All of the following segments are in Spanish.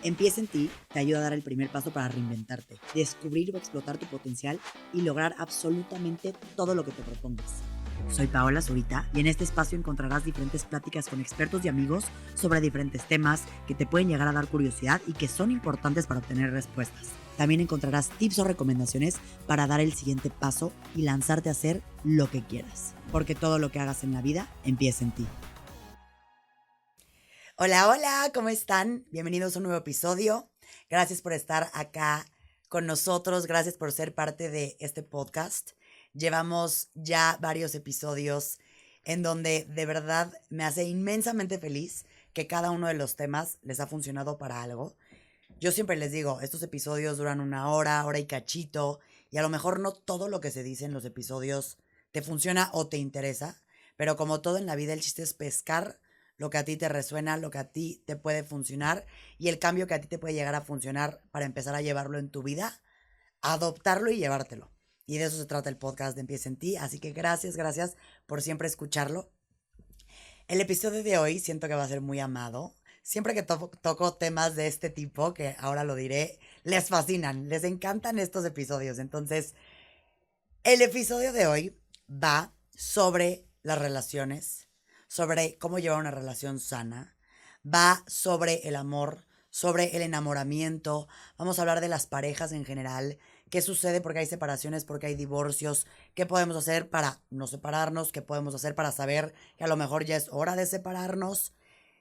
Empieza en ti te ayuda a dar el primer paso para reinventarte, descubrir o explotar tu potencial y lograr absolutamente todo lo que te propongas. Soy Paola Zurita y en este espacio encontrarás diferentes pláticas con expertos y amigos sobre diferentes temas que te pueden llegar a dar curiosidad y que son importantes para obtener respuestas. También encontrarás tips o recomendaciones para dar el siguiente paso y lanzarte a hacer lo que quieras, porque todo lo que hagas en la vida empieza en ti. Hola, hola, ¿cómo están? Bienvenidos a un nuevo episodio. Gracias por estar acá con nosotros, gracias por ser parte de este podcast. Llevamos ya varios episodios en donde de verdad me hace inmensamente feliz que cada uno de los temas les ha funcionado para algo. Yo siempre les digo, estos episodios duran una hora, hora y cachito, y a lo mejor no todo lo que se dice en los episodios te funciona o te interesa, pero como todo en la vida, el chiste es pescar lo que a ti te resuena, lo que a ti te puede funcionar y el cambio que a ti te puede llegar a funcionar para empezar a llevarlo en tu vida, adoptarlo y llevártelo. Y de eso se trata el podcast de Empieza en Ti, así que gracias por siempre escucharlo. El episodio de hoy siento que va a ser muy amado. Siempre que toco temas de este tipo, que ahora lo diré, les fascinan, les encantan estos episodios. Entonces, el episodio de hoy va sobre las relaciones, sobre cómo llevar una relación sana, va sobre el amor, sobre el enamoramiento, vamos a hablar de las parejas en general, qué sucede porque hay separaciones, porque hay divorcios, qué podemos hacer para no separarnos, qué podemos hacer para saber que a lo mejor ya es hora de separarnos.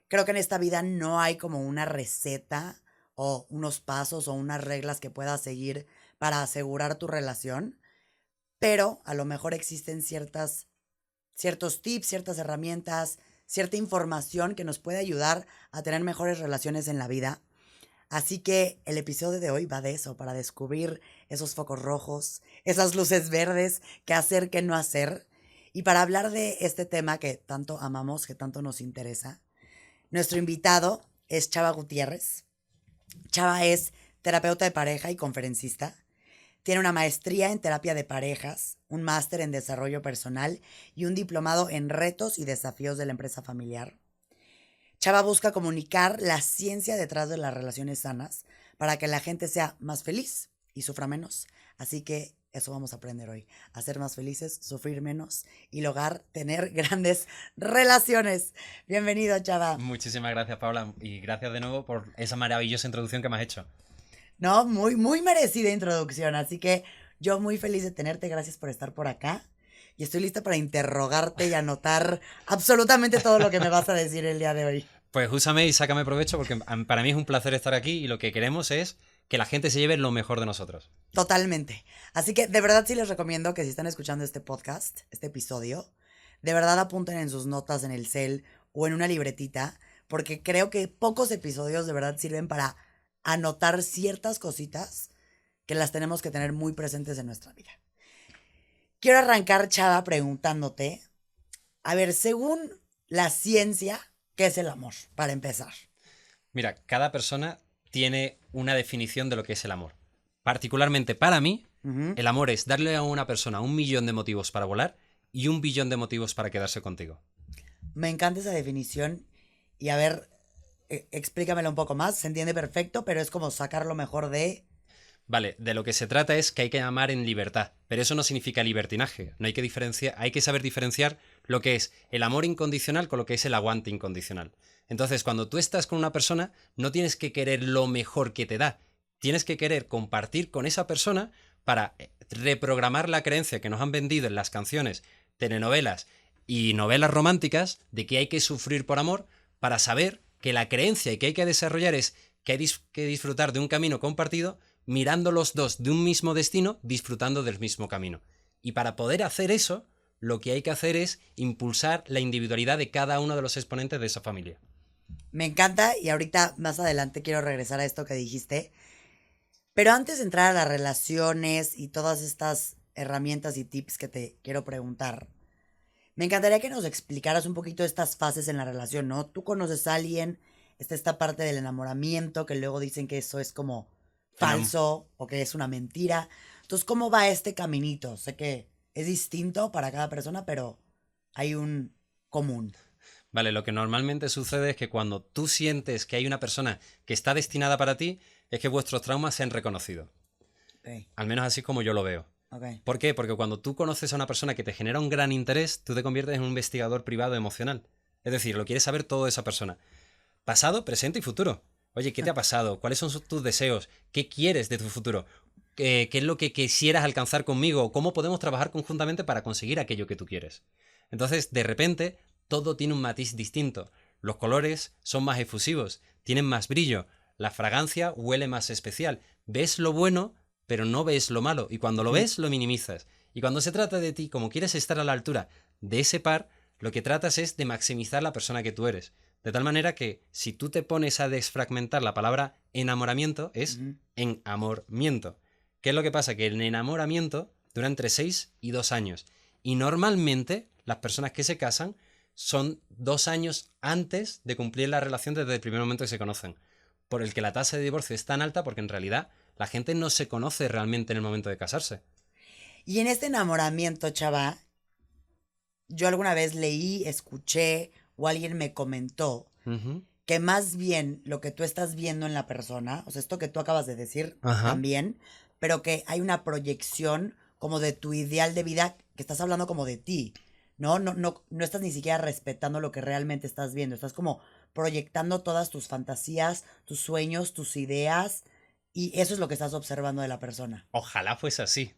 Creo que en esta vida no hay como una receta o unos pasos o unas reglas que puedas seguir para asegurar tu relación, pero a lo mejor existen ciertos tips, ciertas herramientas, cierta información que nos puede ayudar a tener mejores relaciones en la vida. Así que el episodio de hoy va de eso, para descubrir esos focos rojos, esas luces verdes, qué hacer, qué no hacer. Y para hablar de este tema que tanto amamos, que tanto nos interesa, nuestro invitado es Chava Gutiérrez. Chava es terapeuta de pareja y conferencista. Tiene una maestría en terapia de parejas, un máster en desarrollo personal y un diplomado en retos y desafíos de la empresa familiar. Chava busca comunicar la ciencia detrás de las relaciones sanas para que la gente sea más feliz y sufra menos. Así que eso vamos a aprender hoy, a ser más felices, sufrir menos y lograr tener grandes relaciones. Bienvenido, Chava. Muchísimas gracias, Paula, y gracias de nuevo por esa maravillosa introducción que me has hecho. No, muy merecida introducción, así que yo muy feliz de tenerte, gracias por estar por acá y estoy lista para interrogarte y anotar absolutamente todo lo que me vas a decir el día de hoy. Pues úsame y sácame provecho porque para mí es un placer estar aquí y lo que queremos es que la gente se lleve lo mejor de nosotros. Totalmente. Así que de verdad sí les recomiendo que si están escuchando este podcast, este episodio, de verdad apunten en sus notas en el cel o en una libretita, porque creo que pocos episodios de verdad sirven para anotar ciertas cositas que las tenemos que tener muy presentes en nuestra vida. Quiero arrancar, Chava, preguntándote, a ver, según la ciencia, ¿qué es el amor? Para empezar. Mira, cada persona tiene una definición de lo que es el amor. Particularmente para mí, Ujú. el amor es darle a una persona 1 millón de motivos para volar y 1 billón de motivos para quedarse contigo. Me encanta esa definición y a ver, explícamela un poco más. Se entiende perfecto, pero es como sacar lo mejor de... Vale, de lo que se trata es que hay que amar en libertad, pero eso no significa libertinaje. No hay que saber diferenciar lo que es el amor incondicional con lo que es el aguante incondicional. Entonces, cuando tú estás con una persona, no tienes que querer lo mejor que te da. Tienes que querer compartir con esa persona para reprogramar la creencia que nos han vendido en las canciones, telenovelas y novelas románticas de que hay que sufrir por amor para saber que la creencia que hay que desarrollar es que hay que disfrutar de un camino compartido mirando los dos de un mismo destino, disfrutando del mismo camino. Y para poder hacer eso, lo que hay que hacer es impulsar la individualidad de cada uno de los exponentes de esa familia. Me encanta y ahorita más adelante quiero regresar a esto que dijiste. Pero antes de entrar a las relaciones y todas estas herramientas y tips que te quiero preguntar, me encantaría que nos explicaras un poquito estas fases en la relación, ¿no? Tú conoces a alguien, está esta parte del enamoramiento, que luego dicen que eso es como Enam- falso o que es una mentira. Entonces, ¿cómo va este caminito? Sé que es distinto para cada persona, pero hay un común. Vale, lo que normalmente sucede es que cuando tú sientes que hay una persona que está destinada para ti, es que vuestros traumas se han reconocido. Ok, Al menos así es como yo lo veo. ok. ¿Por qué? Porque cuando tú conoces a una persona que te genera un gran interés, tú te conviertes en un investigador privado emocional. Es decir, lo quieres saber todo de esa persona. Pasado, presente y futuro. Oye, ¿qué te ha pasado? ¿Cuáles son tus deseos? ¿Qué quieres de tu futuro? ¿Qué es lo que quisieras alcanzar conmigo? ¿Cómo podemos trabajar conjuntamente para conseguir aquello que tú quieres? Entonces, de repente, todo tiene un matiz distinto. Los colores son más efusivos, tienen más brillo, la fragancia huele más especial. Ves lo bueno, pero no ves lo malo. Y cuando lo Ujú. ves, lo minimizas. Y cuando se trata de ti, como quieres estar a la altura de ese par, lo que tratas es de maximizar la persona que tú eres. De tal manera que si tú te pones a desfragmentar la palabra enamoramiento, es Ujú. enamoramiento. ¿Qué es lo que pasa? Que el enamoramiento dura entre 6 y 2 años. Y normalmente las personas que se casan son 2 años antes de cumplir la relación desde el primer momento que se conocen. Por el que la tasa de divorcio es tan alta porque en realidad la gente no se conoce realmente en el momento de casarse. Y en este enamoramiento, chava, yo alguna vez leí, escuché o alguien me comentó Ujú. que más bien lo que tú estás viendo en la persona, o sea, esto que tú acabas de decir Ajá. también, pero que hay una proyección como de tu ideal de vida, que estás hablando como de ti, ¿no? No estás ni siquiera respetando lo que realmente estás viendo, estás como proyectando todas tus fantasías, tus sueños, tus ideas, y eso es lo que estás observando de la persona. Ojalá fuese así.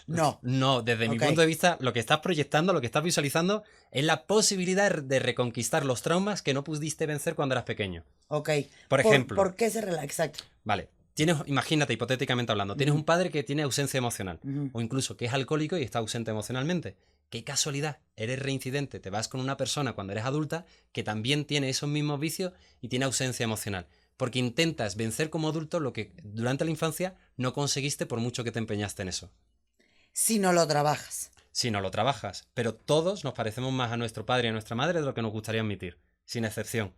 No, No, desde mi ok. punto de vista, lo que estás proyectando, lo que estás visualizando, es la posibilidad de reconquistar los traumas que no pudiste vencer cuando eras pequeño. Ok. Por ejemplo, ¿Por qué se relaja? Exacto. vale, imagínate, hipotéticamente hablando, tienes Ujú, un padre que tiene ausencia emocional, ujú. o incluso que es alcohólico y está ausente emocionalmente. Qué casualidad, eres reincidente, te vas con una persona cuando eres adulta que también tiene esos mismos vicios y tiene ausencia emocional. Porque intentas vencer como adulto lo que durante la infancia no conseguiste por mucho que te empeñaste en eso. Si no lo trabajas. Si no lo trabajas. Pero todos nos parecemos más a nuestro padre y a nuestra madre de lo que nos gustaría admitir, sin excepción.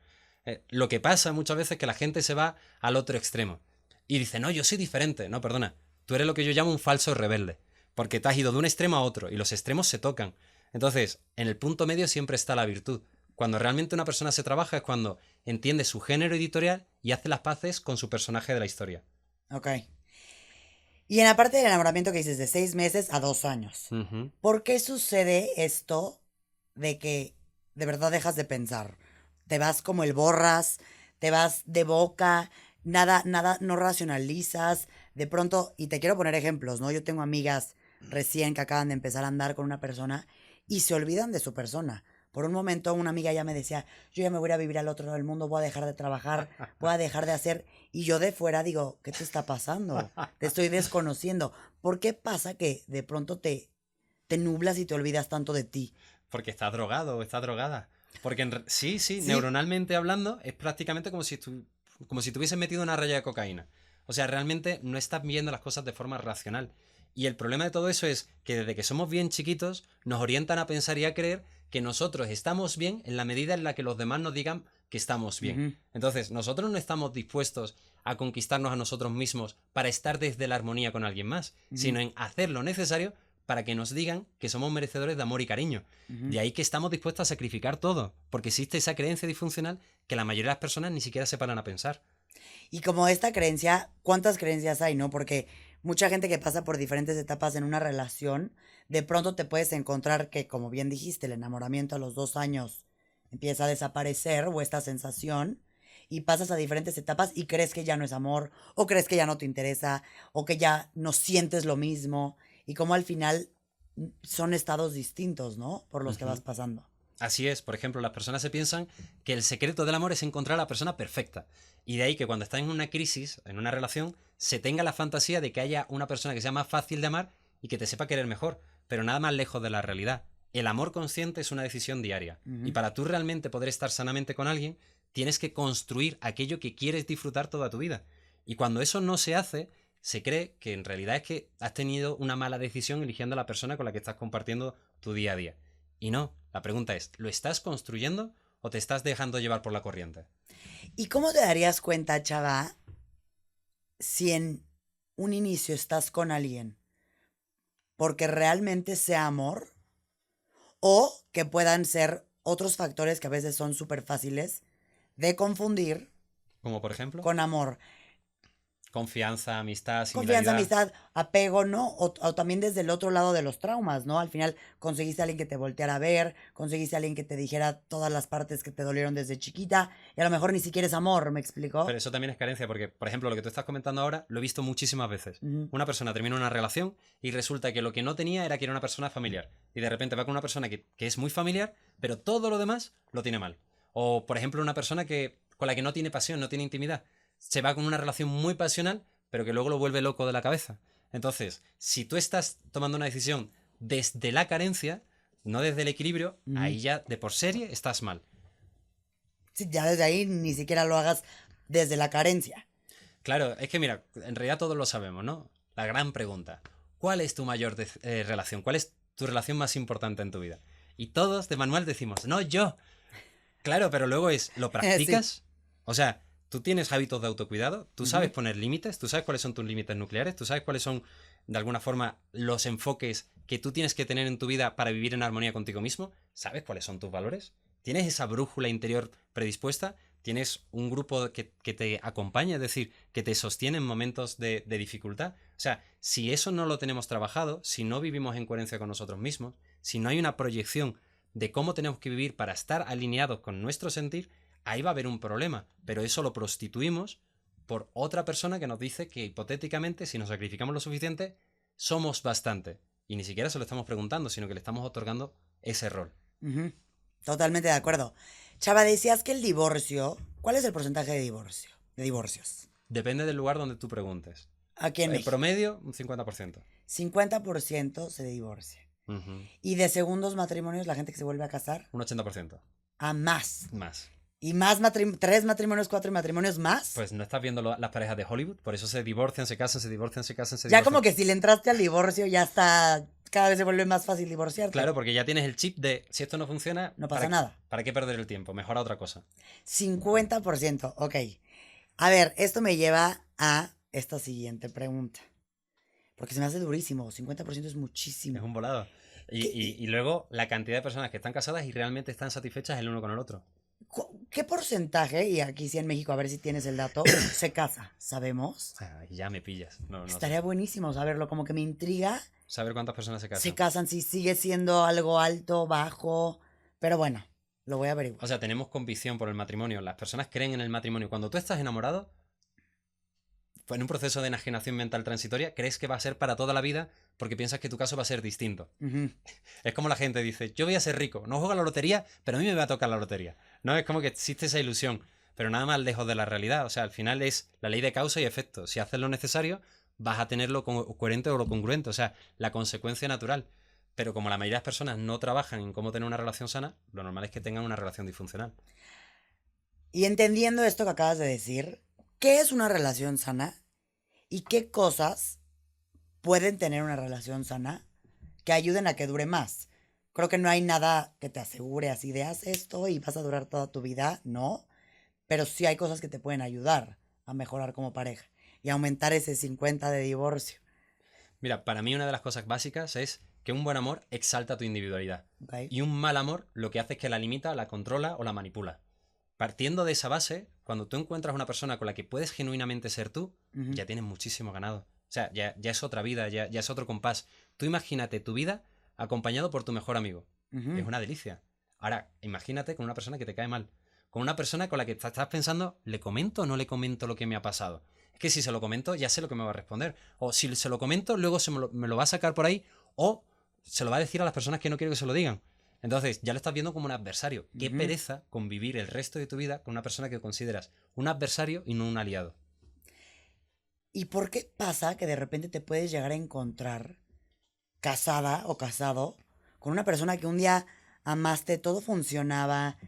Lo que pasa muchas veces es que la gente se va al otro extremo y dice, no, yo soy diferente. No, perdona, tú eres lo que yo llamo un falso rebelde, porque te has ido de un extremo a otro y los extremos se tocan. Entonces, en el punto medio siempre está la virtud. Cuando realmente una persona se trabaja es cuando entiende su género editorial y hace las paces con su personaje de la historia. Ok. Y en la parte del enamoramiento que dices de 6 meses a 2 años, Ujú. ¿por qué sucede esto de que de verdad dejas de pensar? Te vas como el borras, te vas de boca, nada, no racionalizas. De pronto, y te quiero poner ejemplos, ¿no? Yo tengo amigas recién que acaban de empezar a andar con una persona y se olvidan de su persona. Por un momento una amiga ya me decía, yo ya me voy a ir a vivir al otro lado del mundo, voy a dejar de trabajar, voy a dejar de hacer. Y yo de fuera digo, ¿qué te está pasando? Te estoy desconociendo. ¿Por qué pasa que de pronto te nublas y te olvidas tanto de ti? Porque está drogado o está drogada. Porque sí, sí, Sí. neuronalmente hablando, es prácticamente como si tuviesen metido una raya de cocaína. O sea, realmente no estás viendo las cosas de forma racional. Y el problema de todo eso es que desde que somos bien chiquitos nos orientan a pensar y a creer que nosotros estamos bien en la medida en la que los demás nos digan que estamos bien. Ujú, Entonces, nosotros no estamos dispuestos a conquistarnos a nosotros mismos para estar desde la armonía con alguien más, ujú, sino en hacer lo necesario para que nos digan que somos merecedores de amor y cariño. ujú. De ahí que estamos dispuestos a sacrificar todo, porque existe esa creencia disfuncional que la mayoría de las personas ni siquiera se paran a pensar. Y como esta creencia, ¿cuántas creencias hay, no? Porque mucha gente que pasa por diferentes etapas en una relación, de pronto te puedes encontrar que, como bien dijiste, el enamoramiento a los 2 años empieza a desaparecer o esta sensación y pasas a diferentes etapas y crees que ya no es amor o crees que ya no te interesa o que ya no sientes lo mismo y como al final son estados distintos, ¿no? Por los que vas Ujú. pasando. Así es, por ejemplo, las personas se piensan que el secreto del amor es encontrar a la persona perfecta. Y de ahí que cuando están en una crisis, en una relación, se tenga la fantasía de que haya una persona que sea más fácil de amar y que te sepa querer mejor, pero nada más lejos de la realidad. El amor consciente es una decisión diaria. Y Ujú. para tú realmente poder estar sanamente con alguien, tienes que construir aquello que quieres disfrutar toda tu vida. Y cuando eso no se hace, se cree que en realidad es que has tenido una mala decisión eligiendo a la persona con la que estás compartiendo tu día a día. Y no, la pregunta es, ¿lo estás construyendo o te estás dejando llevar por la corriente? ¿Y cómo te darías cuenta, chava, si en un inicio estás con alguien porque realmente sea amor o que puedan ser otros factores que a veces son súper fáciles de confundir Como por ejemplo, con amor. confianza, amistad, Confianza, similaridad. amistad, apego, ¿no? O también desde el otro lado de los traumas, ¿no? Al final conseguiste a alguien que te volteara a ver, conseguiste a alguien que te dijera todas las partes que te dolieron desde chiquita, y a lo mejor ni siquiera es amor, ¿me explicó? Pero eso también es carencia, porque, por ejemplo, lo que tú estás comentando ahora, lo he visto muchísimas veces. Ujú. Una persona termina una relación y resulta que lo que no tenía era que era una persona familiar. Y de repente va con una persona que es muy familiar, pero todo lo demás lo tiene mal. O, por ejemplo, una persona con la que no tiene pasión, no tiene intimidad. Se va con una relación muy pasional, pero que luego lo vuelve loco de la cabeza. Entonces, si tú estás tomando una decisión desde la carencia, no desde el equilibrio, ahí ya de por serie estás mal. Sí, ya desde ahí ni siquiera lo hagas desde la carencia. Claro, es que mira, en realidad todos lo sabemos, ¿no? La gran pregunta, ¿cuál es tu mayor relación? ¿Cuál es tu relación más importante en tu vida? Y todos de manual decimos, no, yo. Claro, pero luego ¿lo Sí. practicas? O sea, tú tienes hábitos de autocuidado, tú sabes Ujú. poner límites, tú sabes cuáles son tus límites nucleares, tú sabes cuáles son, de alguna forma, los enfoques que tú tienes que tener en tu vida para vivir en armonía contigo mismo, ¿sabes cuáles son tus valores? ¿Tienes esa brújula interior predispuesta? ¿Tienes un grupo que te acompaña, es decir, que te sostiene en momentos de dificultad? O sea, si eso no lo tenemos trabajado, si no vivimos en coherencia con nosotros mismos, si no hay una proyección de cómo tenemos que vivir para estar alineados con nuestro sentir, ahí va a haber un problema. Pero eso lo prostituimos por otra persona que nos dice que hipotéticamente, si nos sacrificamos lo suficiente, somos bastante. Y ni siquiera se lo estamos preguntando, sino que le estamos otorgando ese rol. Ujú. Totalmente de acuerdo. Chava, decías que el divorcio, ¿cuál es el porcentaje de divorcio? De divorcios. Depende del lugar donde tú preguntes. Aquí en En México. promedio, un 50%. 50% se divorcia. Ujú. Y de segundos matrimonios, la gente que se vuelve a casar, Un 80%. a más. Más. Y más tres matrimonios, cuatro matrimonios más. Pues no estás viendo las parejas de Hollywood, por eso se divorcian, se casan, se divorcian, se casan, se Ya divorcian. como que si le entraste al divorcio, ya está, cada vez se vuelve más fácil divorciarte. Claro, porque ya tienes el chip de si esto no funciona, No pasa nada. ¿para qué perder el tiempo? Mejora otra cosa. 50%, ok. A ver, esto me lleva a esta siguiente pregunta. Porque se me hace durísimo, 50% es Es muchísimo. un volado. Y, ¿Qué, y- y luego la cantidad de personas que están casadas y realmente están satisfechas el uno con el otro. qué porcentaje, y aquí sí en México, a ver si tienes el dato, se casa? ¿Sabemos? Ay, ya me pillas. No sé. Estaría buenísimo saberlo, como que me intriga. Saber cuántas personas se Se casan. casan, si sigue siendo algo alto, bajo, pero bueno, lo voy a O averiguar. sea, tenemos convicción por el matrimonio. Las personas creen en el matrimonio. Cuando tú estás enamorado, pues en un proceso de enajenación mental transitoria, crees que va a ser para toda la vida porque piensas que tu caso va a ser distinto. Ujú. Es como la gente dice, yo voy a ser rico, no juego a la lotería, pero a mí me va a tocar la lotería. No, es como que existe esa ilusión, pero nada más lejos de la realidad. O sea, al final es la ley de causa y efecto. Si haces lo necesario, vas a tener lo coherente o lo congruente, o sea, la consecuencia natural. Pero como la mayoría de las personas no trabajan en cómo tener una relación sana, lo normal es que tengan una relación disfuncional. Y entendiendo esto que acabas de decir, ¿qué es una relación sana? ¿Y qué cosas pueden tener una relación sana que ayuden a que dure más? Creo que no hay nada que te asegure así de haz esto y vas a durar toda tu vida, no. Pero sí hay cosas que te pueden ayudar a mejorar como pareja y aumentar ese 50 de divorcio. Mira, para mí una de las cosas básicas es que un buen amor exalta tu individualidad. ¿Ok? Y un mal amor lo que hace es que la limita, la controla o la manipula. Partiendo de esa base, cuando tú encuentras una persona con la que puedes genuinamente ser tú, Ujú. ya tienes muchísimo ganado. O sea, ya es otra vida, ya es otro compás. Tú imagínate tu vida acompañado por tu mejor amigo. Ujú. Es una delicia. Ahora, imagínate con una persona que te cae mal. Con una persona con la que estás pensando, ¿le comento o no le comento lo que me ha pasado? Es que si se lo comento, ya sé lo que me va a responder. O si se lo comento, luego me lo va a sacar por ahí. O se lo va a decir a las personas que no quiero que se lo digan. Entonces, ya lo estás viendo como un adversario. Qué Ujú. pereza convivir el resto de tu vida con una persona que consideras un adversario y no un aliado. ¿Y por qué pasa que de repente te puedes llegar a encontrar casada o casado con una persona que un día amaste, todo funcionaba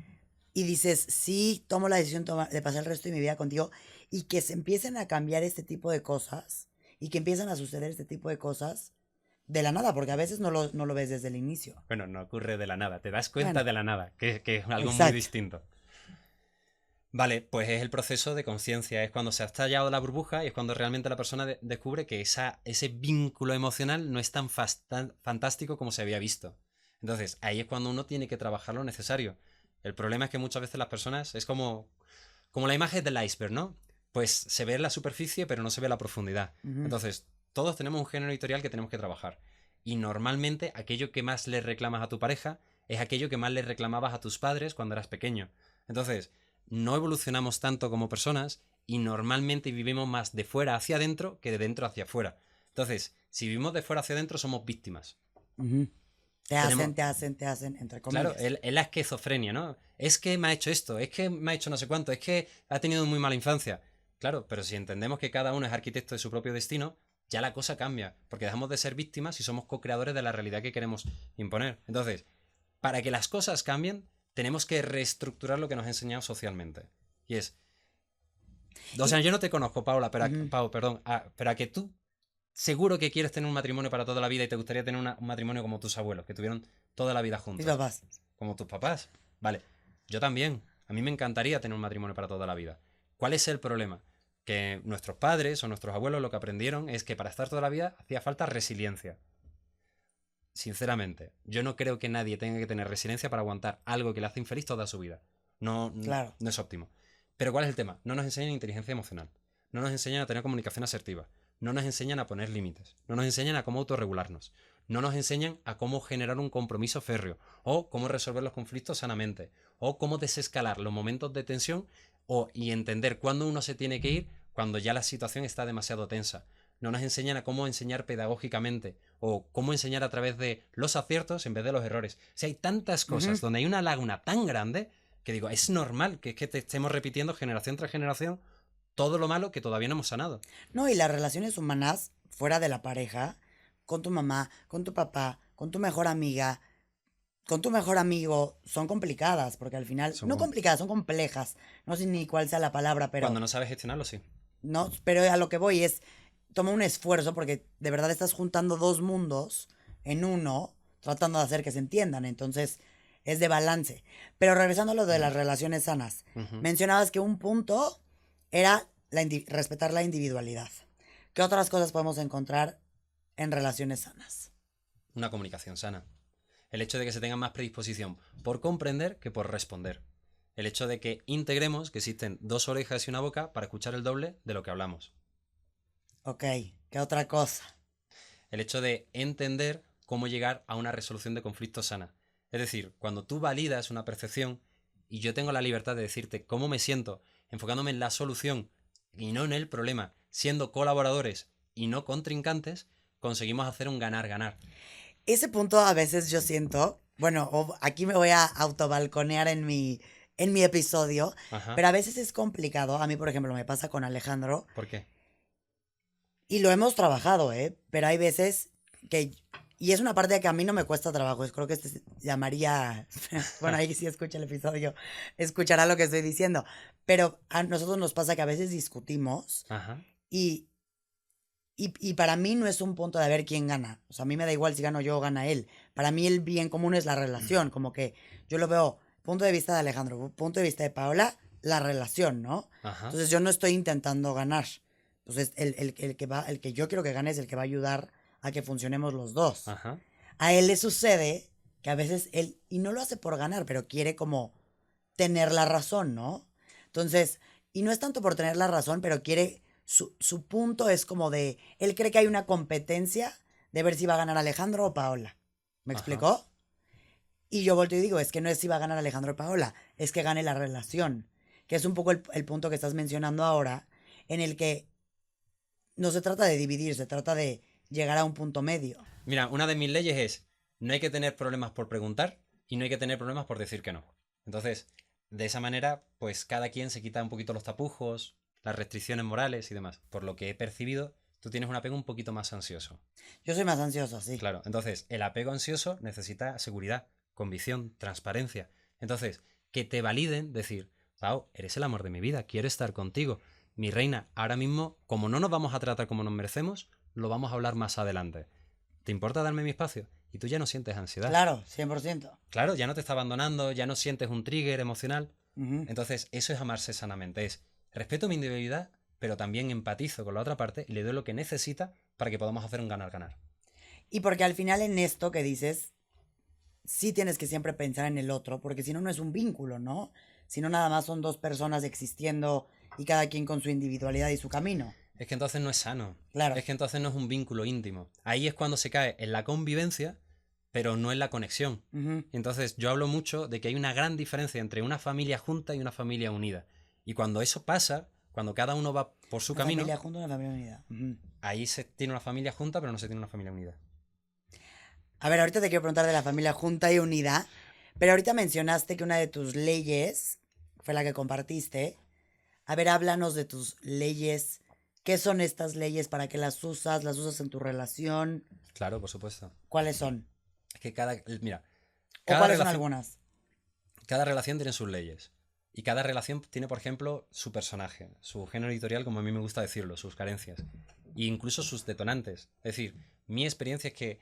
y dices, sí, tomo la decisión de pasar el resto de mi vida contigo y que se empiecen a cambiar este tipo de cosas y que empiezan a suceder este tipo de cosas de la nada, porque a veces no lo ves desde el inicio. Bueno, no ocurre de la nada. Te das cuenta Bueno, de la nada, que es algo muy exacto. distinto. Vale, pues es el proceso de conciencia, es cuando se ha estallado la burbuja y es cuando realmente la persona descubre que ese vínculo emocional no es tan fantástico como se había visto. Entonces, ahí es cuando uno tiene que trabajar lo necesario. El problema es que muchas veces las personas es como la imagen del iceberg, ¿no? Pues se ve la superficie, pero no se ve la profundidad. Ujú. Entonces, todos tenemos un género editorial que tenemos que trabajar. Y normalmente aquello que más le reclamas a tu pareja es aquello que más le reclamabas a tus padres cuando eras pequeño. Entonces, no evolucionamos tanto como personas y normalmente vivimos más de fuera hacia adentro que de dentro hacia afuera. Entonces, si vivimos de fuera hacia adentro, somos víctimas. Ujú. Tenemos, Te hacen, entre claro, comillas. es la esquizofrenia, ¿no? Es que me ha hecho esto, es que me ha hecho no sé cuánto, es que ha tenido muy mala infancia. Claro, pero si entendemos que cada uno es arquitecto de su propio destino, ya la cosa cambia, porque dejamos de ser víctimas y somos co-creadores de la realidad que queremos imponer. Entonces, para que las cosas cambien, tenemos que reestructurar lo que nos ha enseñado socialmente. Y es, o sea, Y, yo no te conozco, Paula, ujú. Pau, perdón, pero a que tú seguro que quieres tener un matrimonio para toda la vida y te gustaría tener un matrimonio como tus abuelos, que tuvieron toda la vida Mis juntos. papás. Como tus papás. Vale, yo también. A mí me encantaría tener un matrimonio para toda la vida. ¿Cuál es el problema? Que nuestros padres o nuestros abuelos lo que aprendieron es que para estar toda la vida hacía falta resiliencia. Sinceramente, yo no creo que nadie tenga que tener resiliencia para aguantar algo que le hace infeliz toda su vida. No, Claro. no es óptimo. Pero ¿cuál es el tema? No nos enseñan inteligencia emocional. No nos enseñan a tener comunicación asertiva. No nos enseñan a poner límites. No nos enseñan a cómo autorregularnos. No nos enseñan a cómo generar un compromiso férreo. O cómo resolver los conflictos sanamente. O cómo desescalar los momentos de tensión y entender cuándo uno se tiene que ir cuando ya la situación está demasiado tensa. No nos enseñan a cómo enseñar pedagógicamente o cómo enseñar a través de los aciertos en vez de los errores. O sea, hay tantas Ujú. cosas donde hay una laguna tan grande que digo, es normal que es que te estemos repitiendo generación tras generación todo lo malo que todavía no hemos sanado. No, y las relaciones humanas fuera de la pareja, con tu mamá, con tu papá, con tu mejor amiga, con tu mejor amigo, son complicadas, porque al final, Son no com- complicadas, son complejas. No sé ni cuál sea la palabra, Cuando no sabes gestionarlo, sí. no, pero a lo que voy es, toma un esfuerzo porque de verdad estás juntando dos mundos en uno, tratando de hacer que se entiendan. Entonces, es de balance. Pero regresando a lo de las relaciones sanas, Ujú. mencionabas que un punto era respetar la individualidad. ¿Qué otras cosas podemos encontrar en relaciones sanas? Una comunicación sana. El hecho de que se tenga más predisposición por comprender que por responder. El hecho de que integremos que existen dos orejas y una boca para escuchar el doble de lo que hablamos. Ok, ¿qué otra cosa? El hecho de entender cómo llegar a una resolución de conflictos sana. Es decir, cuando tú validas una percepción y yo tengo la libertad de decirte cómo me siento, enfocándome en la solución y no en el problema, siendo colaboradores y no contrincantes, conseguimos hacer un ganar-ganar. Ese punto a veces yo siento, bueno, aquí me voy a autobalconear en mi episodio, Ajá. pero a veces es complicado. A mí, por ejemplo, me pasa con Alejandro ¿Por qué? y lo hemos trabajado, ¿eh? Pero hay veces que, y es una parte que a mí no me cuesta trabajo, creo que este se llamaría, bueno, ahí sí escucha el episodio, escuchará lo que estoy diciendo, pero a nosotros nos pasa que a veces discutimos Ajá. y y para mí no es un punto de ver quién gana. O sea, a mí me da igual si gano yo o gana él. Para mí el bien común es la relación. Como que yo lo veo, punto de vista de Alejandro, punto de vista de Paola, la relación, ¿no? Ajá. Entonces yo no estoy intentando ganar. Entonces el que yo quiero que gane es el que va a ayudar a que funcionemos los dos. Ajá. A él le sucede que a veces él, y no lo hace por ganar, pero quiere como tener la razón, ¿no? Entonces, y no es tanto por tener la razón, pero quiere, su punto es como de, él cree que hay una competencia de ver si va a ganar Alejandro o Paola. ¿Me Ajá. explicó? Y yo volteo y digo, es que no es si va a ganar Alejandro o Paola, es que gane la relación, que es un poco el punto que estás mencionando ahora, en el que no se trata de dividir, se trata de llegar a un punto medio. Mira, una de mis leyes es, no hay que tener problemas por preguntar y no hay que tener problemas por decir que no. Entonces, de esa manera, pues cada quien se quita un poquito los tapujos, las restricciones morales y demás. Por lo que he percibido, tú tienes un apego un poquito más ansioso. Yo soy más ansioso, sí. Claro, entonces el apego ansioso necesita seguridad, convicción, transparencia. Entonces, que te validen, decir, Pau, eres el amor de mi vida, quiero estar contigo. Mi reina, ahora mismo, como no nos vamos a tratar como nos merecemos, lo vamos a hablar más adelante. ¿Te importa darme mi espacio? Y tú ya no sientes ansiedad. Claro, 100%. Claro, ya no te está abandonando, ya no sientes un trigger emocional. Ujú. Entonces, eso es amarse sanamente. Es respeto mi individualidad, pero también empatizo con la otra parte y le doy lo que necesita para que podamos hacer un ganar-ganar. Y porque al final en esto que dices, sí tienes que siempre pensar en el otro, porque si no, no es un vínculo, ¿no? Si no, nada más son dos personas existiendo y cada quien con su individualidad y su camino. Es que entonces no es sano. Claro. Es que entonces no es un vínculo íntimo. Ahí es cuando se cae en la convivencia, pero no en la conexión. Ujú. Entonces yo hablo mucho de que hay una gran diferencia entre una familia junta y una familia unida. Y cuando eso pasa, cuando cada uno va por su Una camino, familia junto, una familia unida. Ujú. ahí se tiene una familia junta, pero no se tiene una familia unida. A ver, ahorita te quiero preguntar de la familia junta y unida, pero ahorita mencionaste que una de tus leyes fue la que compartiste. A ver, háblanos de tus leyes. ¿Qué son estas leyes? ¿Para qué las usas? ¿Las usas en tu relación? Claro, por supuesto. ¿Cuáles son? Es que mira, ¿O cada cuáles son relación, algunas? cada relación tiene sus leyes. Y cada relación tiene, por ejemplo, su personaje, su género editorial, como a mí me gusta decirlo, sus carencias. E incluso sus detonantes. Es decir, mi experiencia es que,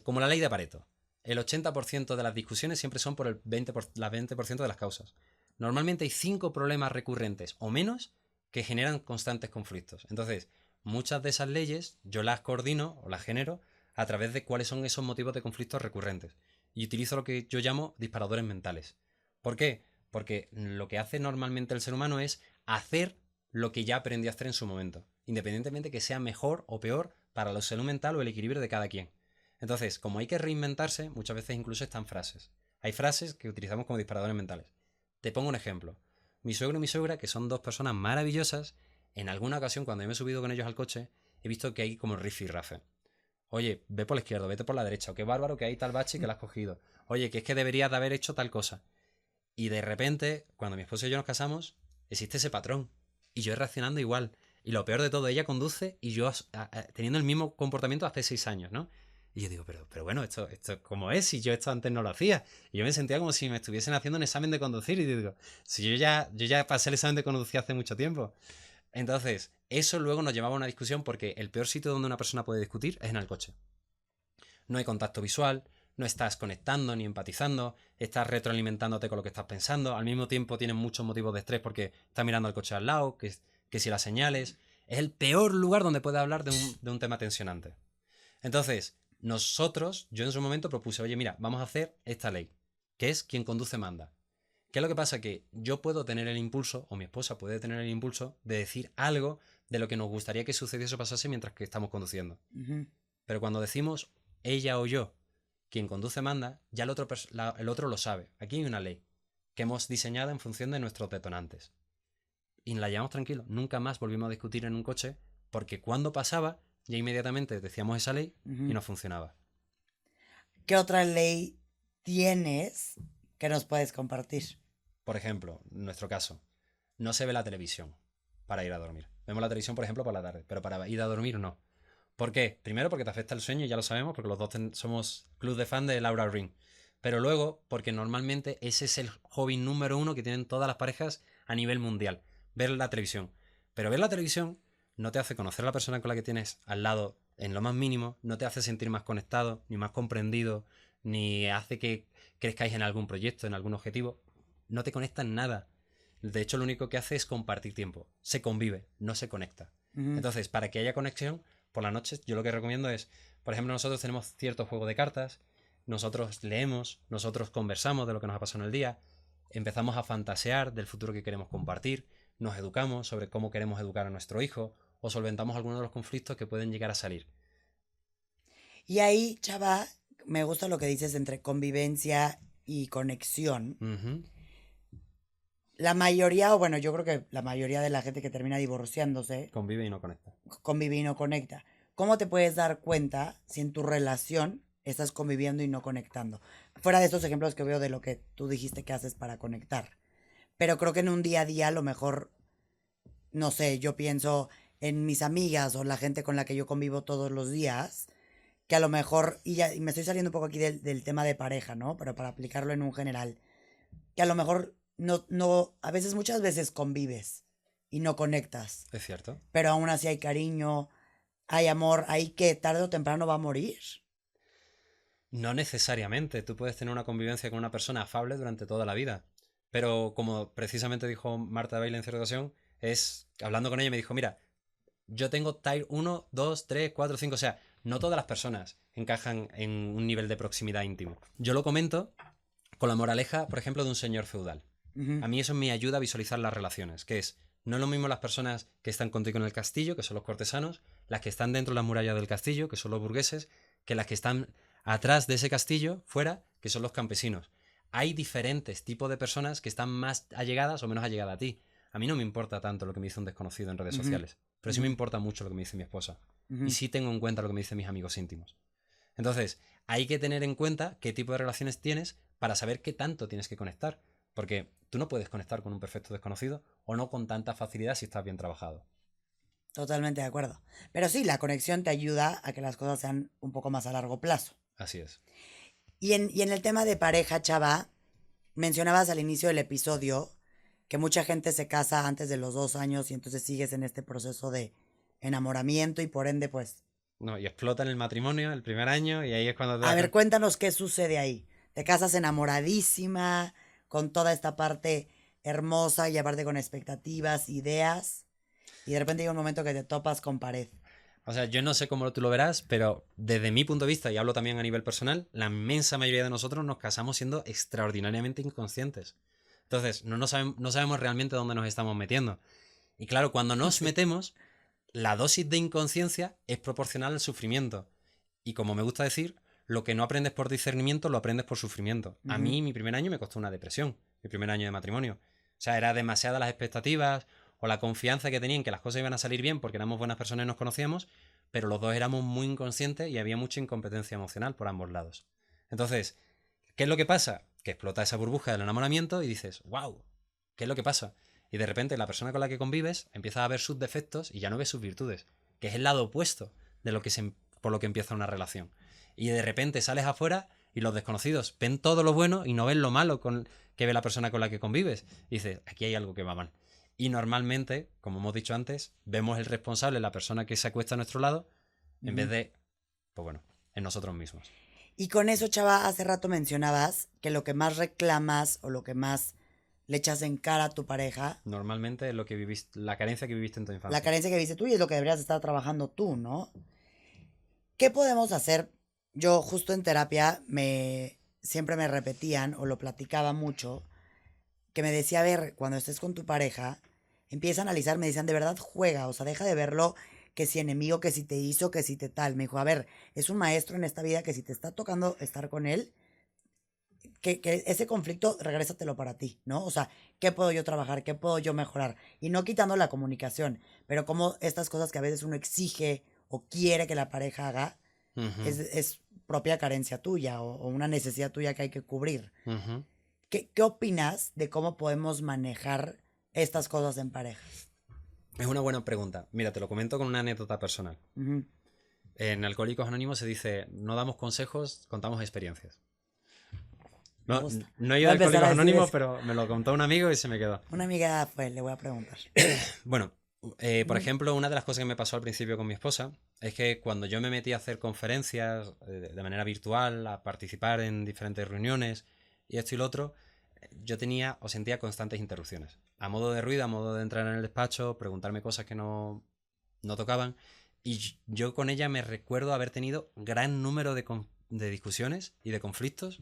como la ley de Pareto, el 80% de las discusiones siempre son por el 20% de las causas. Normalmente hay 5 problemas recurrentes o menos que generan constantes conflictos. Entonces, muchas de esas leyes yo las coordino o las genero a través de cuáles son esos motivos de conflictos recurrentes. Y utilizo lo que yo llamo disparadores mentales. ¿Por qué? Porque lo que hace normalmente el ser humano es hacer lo que ya aprendió a hacer en su momento, independientemente que sea mejor o peor para la salud mental o el equilibrio de cada quien. Entonces, como hay que reinventarse, muchas veces incluso están frases. Hay frases que utilizamos como disparadores mentales. Te pongo un ejemplo. Mi suegro y mi suegra, que son dos personas maravillosas, en alguna ocasión cuando yo me he subido con ellos al coche, he visto que hay como rifirrafe. Oye, ve por la izquierda, vete por la derecha, o qué bárbaro que hay tal bache que la has cogido. Oye, que es que deberías de haber hecho tal cosa. Y de repente, cuando mi esposo y yo nos casamos, existe ese patrón. Y yo reaccionando igual. Y lo peor de todo, ella conduce y yo teniendo el mismo comportamiento hace 6 años, ¿no? Y yo digo, pero bueno, esto ¿cómo es? Si yo esto antes no lo hacía. Y yo me sentía como si me estuviesen haciendo un examen de conducir. Y digo, si yo ya pasé el examen de conducir hace mucho tiempo. Entonces, eso luego nos llevaba a una discusión porque el peor sitio donde una persona puede discutir es en el coche. No hay contacto visual, no estás conectando ni empatizando, estás retroalimentándote con lo que estás pensando, al mismo tiempo tienes muchos motivos de estrés porque estás mirando al coche al lado, que si las señales. Es el peor lugar donde puedes hablar de un tema tensionante. Entonces, yo en su momento propuse, oye, mira, vamos a hacer esta ley, que es quien conduce manda. ¿Qué es lo que pasa? Que yo puedo tener el impulso, o mi esposa puede tener el impulso, de decir algo de lo que nos gustaría que sucediese o pasase mientras que estamos conduciendo. Ujú. Pero cuando decimos ella o yo, quien conduce manda, ya el otro lo sabe. Aquí hay una ley que hemos diseñado en función de nuestros detonantes. Y la llevamos tranquilo. Nunca más volvimos a discutir en un coche porque cuando pasaba, ya inmediatamente decíamos esa ley y Ujú. no funcionaba. ¿Qué otra ley tienes que nos puedes compartir? Por ejemplo, en nuestro caso, no se ve la televisión para ir a dormir. Vemos la televisión, por ejemplo, por la tarde, pero para ir a dormir no. ¿Por qué? Primero porque te afecta el sueño, ya lo sabemos, porque los dos somos club de fan de Laura Ring. Pero luego, porque normalmente ese es el hobby número 1 que tienen todas las parejas a nivel mundial, ver la televisión. Pero ver la televisión no te hace conocer a la persona con la que tienes al lado en lo más mínimo, no te hace sentir más conectado, ni más comprendido, ni hace que crezcáis en algún proyecto, en algún objetivo. No te conecta en nada. De hecho, lo único que hace es compartir tiempo. Se convive, no se conecta. Ujú. Entonces, para que haya conexión, por la noche yo lo que recomiendo es, por ejemplo, nosotros tenemos cierto juego de cartas, nosotros leemos, nosotros conversamos de lo que nos ha pasado en el día, empezamos a fantasear del futuro que queremos compartir, nos educamos sobre cómo queremos educar a nuestro hijo o solventamos algunos de los conflictos que pueden llegar a salir. Y ahí, chava, me gusta lo que dices entre convivencia y conexión. Ujú. La mayoría, o bueno, yo creo que la mayoría de la gente que termina divorciándose Convive y no conecta. convive y no conecta. ¿Cómo te puedes dar cuenta si en tu relación estás conviviendo y no conectando? Fuera de estos ejemplos que veo de lo que tú dijiste que haces para conectar. Pero creo que en un día a día a lo mejor, no sé, yo pienso en mis amigas o la gente con la que yo convivo todos los días, que a lo mejor, y me estoy saliendo un poco aquí del tema de pareja, ¿no? Pero para aplicarlo en un general, que a lo mejor a veces, muchas veces convives y no conectas, ¿Es cierto? pero aún así hay cariño, hay amor, hay que tarde o temprano va a morir. No necesariamente. Tú puedes tener una convivencia con una persona afable durante toda la vida. Pero como precisamente dijo Marta Baile en cierta ocasión, hablando con ella me dijo, mira, yo tengo tier 1, 2, 3, 4, 5, o sea, no todas las personas encajan en un nivel de proximidad íntimo. Yo lo comento con la moraleja, por ejemplo, de un señor feudal. A mí eso me ayuda a visualizar las relaciones, que es, no es lo mismo las personas que están contigo en el castillo, que son los cortesanos, las que están dentro de las murallas del castillo, que son los burgueses, que las que están atrás de ese castillo, fuera, que son los campesinos. Hay diferentes tipos de personas que están más allegadas o menos allegadas a ti. A mí no me importa tanto lo que me dice un desconocido en redes sociales, pero sí me importa mucho lo que me dice mi esposa. Y sí tengo en cuenta lo que me dicen mis amigos íntimos. Entonces, hay que tener en cuenta qué tipo de relaciones tienes para saber qué tanto tienes que conectar. Porque tú no puedes conectar con un perfecto desconocido o no con tanta facilidad si estás bien trabajado. Totalmente de acuerdo. Pero sí, la conexión te ayuda a que las cosas sean un poco más a largo plazo. Así es. Y en el tema de pareja, Chava, mencionabas al inicio del episodio que mucha gente se casa antes de los 2 años y entonces sigues en este proceso de enamoramiento y por ende, pues... No, y explota en el matrimonio el primer año y ahí es cuando te A das ver, cuéntanos qué sucede ahí. Te casas enamoradísima, con toda esta parte hermosa y aparte con expectativas, ideas, y de repente llega un momento que te topas con pared. O sea, yo no sé cómo tú lo verás, pero desde mi punto de vista, y hablo también a nivel personal, la inmensa mayoría de nosotros nos casamos siendo extraordinariamente inconscientes. Entonces, no sabemos realmente dónde nos estamos metiendo. Y claro, cuando nos metemos, la dosis de inconsciencia es proporcional al sufrimiento. Y como me gusta decir, lo que no aprendes por discernimiento, lo aprendes por sufrimiento. A mí, mi primer año me costó una depresión, mi primer año de matrimonio. O sea, era demasiadas las expectativas o la confianza que tenía en que las cosas iban a salir bien porque éramos buenas personas y nos conocíamos, pero los dos éramos muy inconscientes y había mucha incompetencia emocional por ambos lados. Entonces, ¿qué es lo que pasa? Que explota esa burbuja del enamoramiento y dices, wow, ¿qué es lo que pasa? Y de repente la persona con la que convives empieza a ver sus defectos y ya no ves sus virtudes, que es el lado opuesto de lo que por lo que empieza una relación. Y de repente sales afuera y los desconocidos ven todo lo bueno y no ven lo malo que ve la persona con la que convives. Y dices, aquí hay algo que va mal. Y normalmente, como hemos dicho antes, vemos el responsable, la persona que se acuesta a nuestro lado, en vez de, pues bueno, en nosotros mismos. Y con eso, Chava, hace rato mencionabas que lo que más reclamas o lo que más le echas en cara a tu pareja, Normalmente lo que viviste, la carencia que viviste en tu infancia. la carencia que viste tú y es lo que deberías estar trabajando tú, ¿no? ¿Qué podemos hacer? Yo justo en terapia siempre me repetían o lo platicaba mucho, que me decía, a ver, cuando estés con tu pareja, empieza a analizar, me decían, de verdad juega, o sea, deja de verlo que si enemigo, que si te hizo, que si te tal. Me dijo, a ver, es un maestro en esta vida que si te está tocando estar con él, que ese conflicto regrésatelo para ti, ¿no? O sea, ¿qué puedo yo trabajar? ¿Qué puedo yo mejorar? Y no quitando la comunicación, pero como estas cosas que a veces uno exige o quiere que la pareja haga, es propia carencia tuya o una necesidad tuya que hay que cubrir. ¿Qué opinas de cómo podemos manejar estas cosas en pareja? Es una buena pregunta. Mira, te lo comento con una anécdota personal. En Alcohólicos Anónimos se dice, no damos consejos, contamos experiencias. Me No, gusta. no he Voy ido a a empezar a Alcohólicos decir Anónimos, eso. pero me lo contó un amigo y se me quedó. Una amiga fue, le voy a preguntar. Bueno, por ejemplo, una de las cosas que me pasó al principio con mi esposa es que cuando yo me metí a hacer conferencias de manera virtual, a participar en diferentes reuniones y esto y lo otro, yo tenía o sentía constantes interrupciones. A modo de ruido, a modo de entrar en el despacho, preguntarme cosas que no tocaban. Y yo con ella me recuerdo haber tenido gran número de discusiones y de conflictos,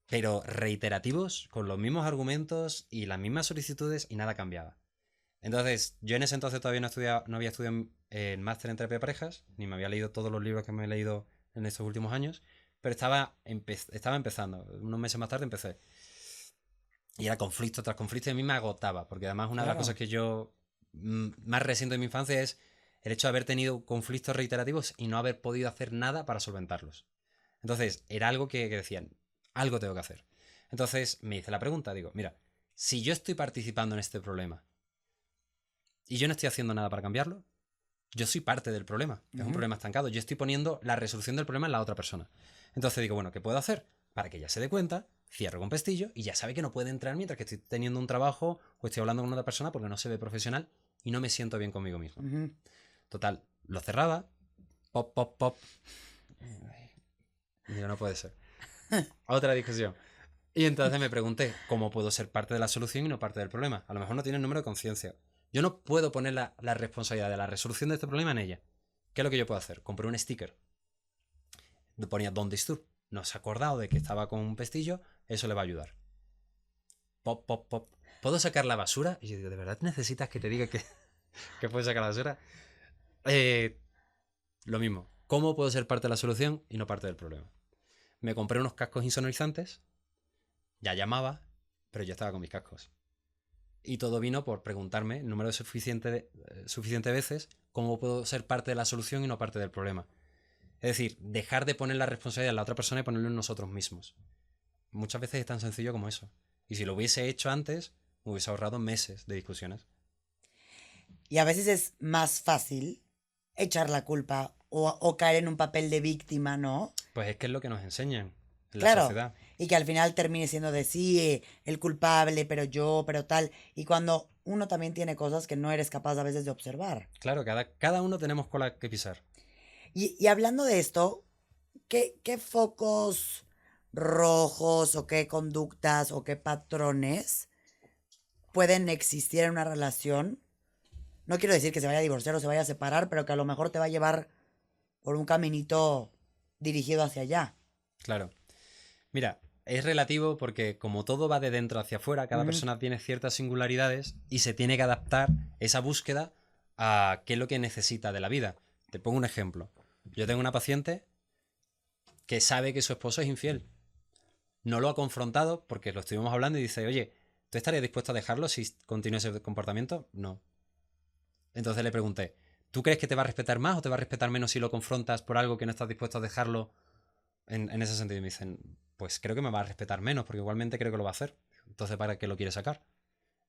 pero reiterativos, con los mismos argumentos y las mismas solicitudes y nada cambiaba. Entonces, yo en ese entonces todavía no había estudiado el máster en terapia de parejas, ni me había leído todos los libros que me he leído en estos últimos años, pero estaba empezando. Unos meses más tarde empecé. Y era conflicto tras conflicto y a mí me agotaba, porque además una de las cosas que yo más resiento de mi infancia es el hecho de haber tenido conflictos reiterativos y no haber podido hacer nada para solventarlos. Entonces, era algo que decían, algo tengo que hacer. Entonces, me hice la pregunta, digo, mira, si yo estoy participando en este problema y yo no estoy haciendo nada para cambiarlo, yo soy parte del problema. Es un problema estancado. Yo estoy poniendo la resolución del problema en la otra persona. Entonces digo, bueno, ¿qué puedo hacer? Para que ella se dé cuenta, cierro con pestillo y ya sabe que no puede entrar mientras que estoy teniendo un trabajo o estoy hablando con otra persona porque no se ve profesional y no me siento bien conmigo mismo. Total, lo cerraba, pop, pop, pop. Y digo, no puede ser. Otra discusión. Y entonces me pregunté, ¿cómo puedo ser parte de la solución y no parte del problema? A lo mejor no tiene el número de conciencia. Yo no puedo poner la responsabilidad de la resolución de este problema en ella. ¿Qué es lo que yo puedo hacer? Compré un sticker. Ponía Don't Disturb. No se ha acordado de que estaba con un pestillo, eso le va a ayudar. Pop, pop, pop. ¿Puedo sacar la basura? Y yo digo, ¿de verdad necesitas que te diga que puedes sacar la basura? Lo mismo. ¿Cómo puedo ser parte de la solución y no parte del problema? Me compré unos cascos insonorizantes, ya llamaba, pero yo estaba con mis cascos. Y todo vino por preguntarme el número suficiente veces cómo puedo ser parte de la solución y no parte del problema. Es decir, dejar de poner la responsabilidad en la otra persona y ponerlo en nosotros mismos. Muchas veces es tan sencillo como eso. Y si lo hubiese hecho antes, me hubiese ahorrado meses de discusiones. Y a veces es más fácil echar la culpa o caer en un papel de víctima, ¿no? Pues es que es lo que nos enseñan en la Claro. sociedad. Y que al final termine siendo de sí, el culpable, pero tal. Y cuando uno también tiene cosas que no eres capaz a veces de observar. Claro, cada uno tenemos cola que pisar. Y hablando de esto, ¿qué focos rojos o qué conductas o qué patrones pueden existir en una relación? No quiero decir que se vaya a divorciar o se vaya a separar, pero que a lo mejor te va a llevar por un caminito dirigido hacia allá. Claro. Mira, es relativo porque como todo va de dentro hacia afuera, cada persona tiene ciertas singularidades y se tiene que adaptar esa búsqueda a qué es lo que necesita de la vida. Te pongo un ejemplo. Yo tengo una paciente que sabe que su esposo es infiel. No lo ha confrontado porque lo estuvimos hablando y dice, oye, ¿tú estarías dispuesto a dejarlo si continúa ese comportamiento? No. Entonces le pregunté, ¿tú crees que te va a respetar más o te va a respetar menos si lo confrontas por algo que no estás dispuesto a dejarlo en ese sentido? Y me dicen, pues creo que me va a respetar menos porque igualmente creo que lo va a hacer. Entonces, ¿para qué lo quiere sacar?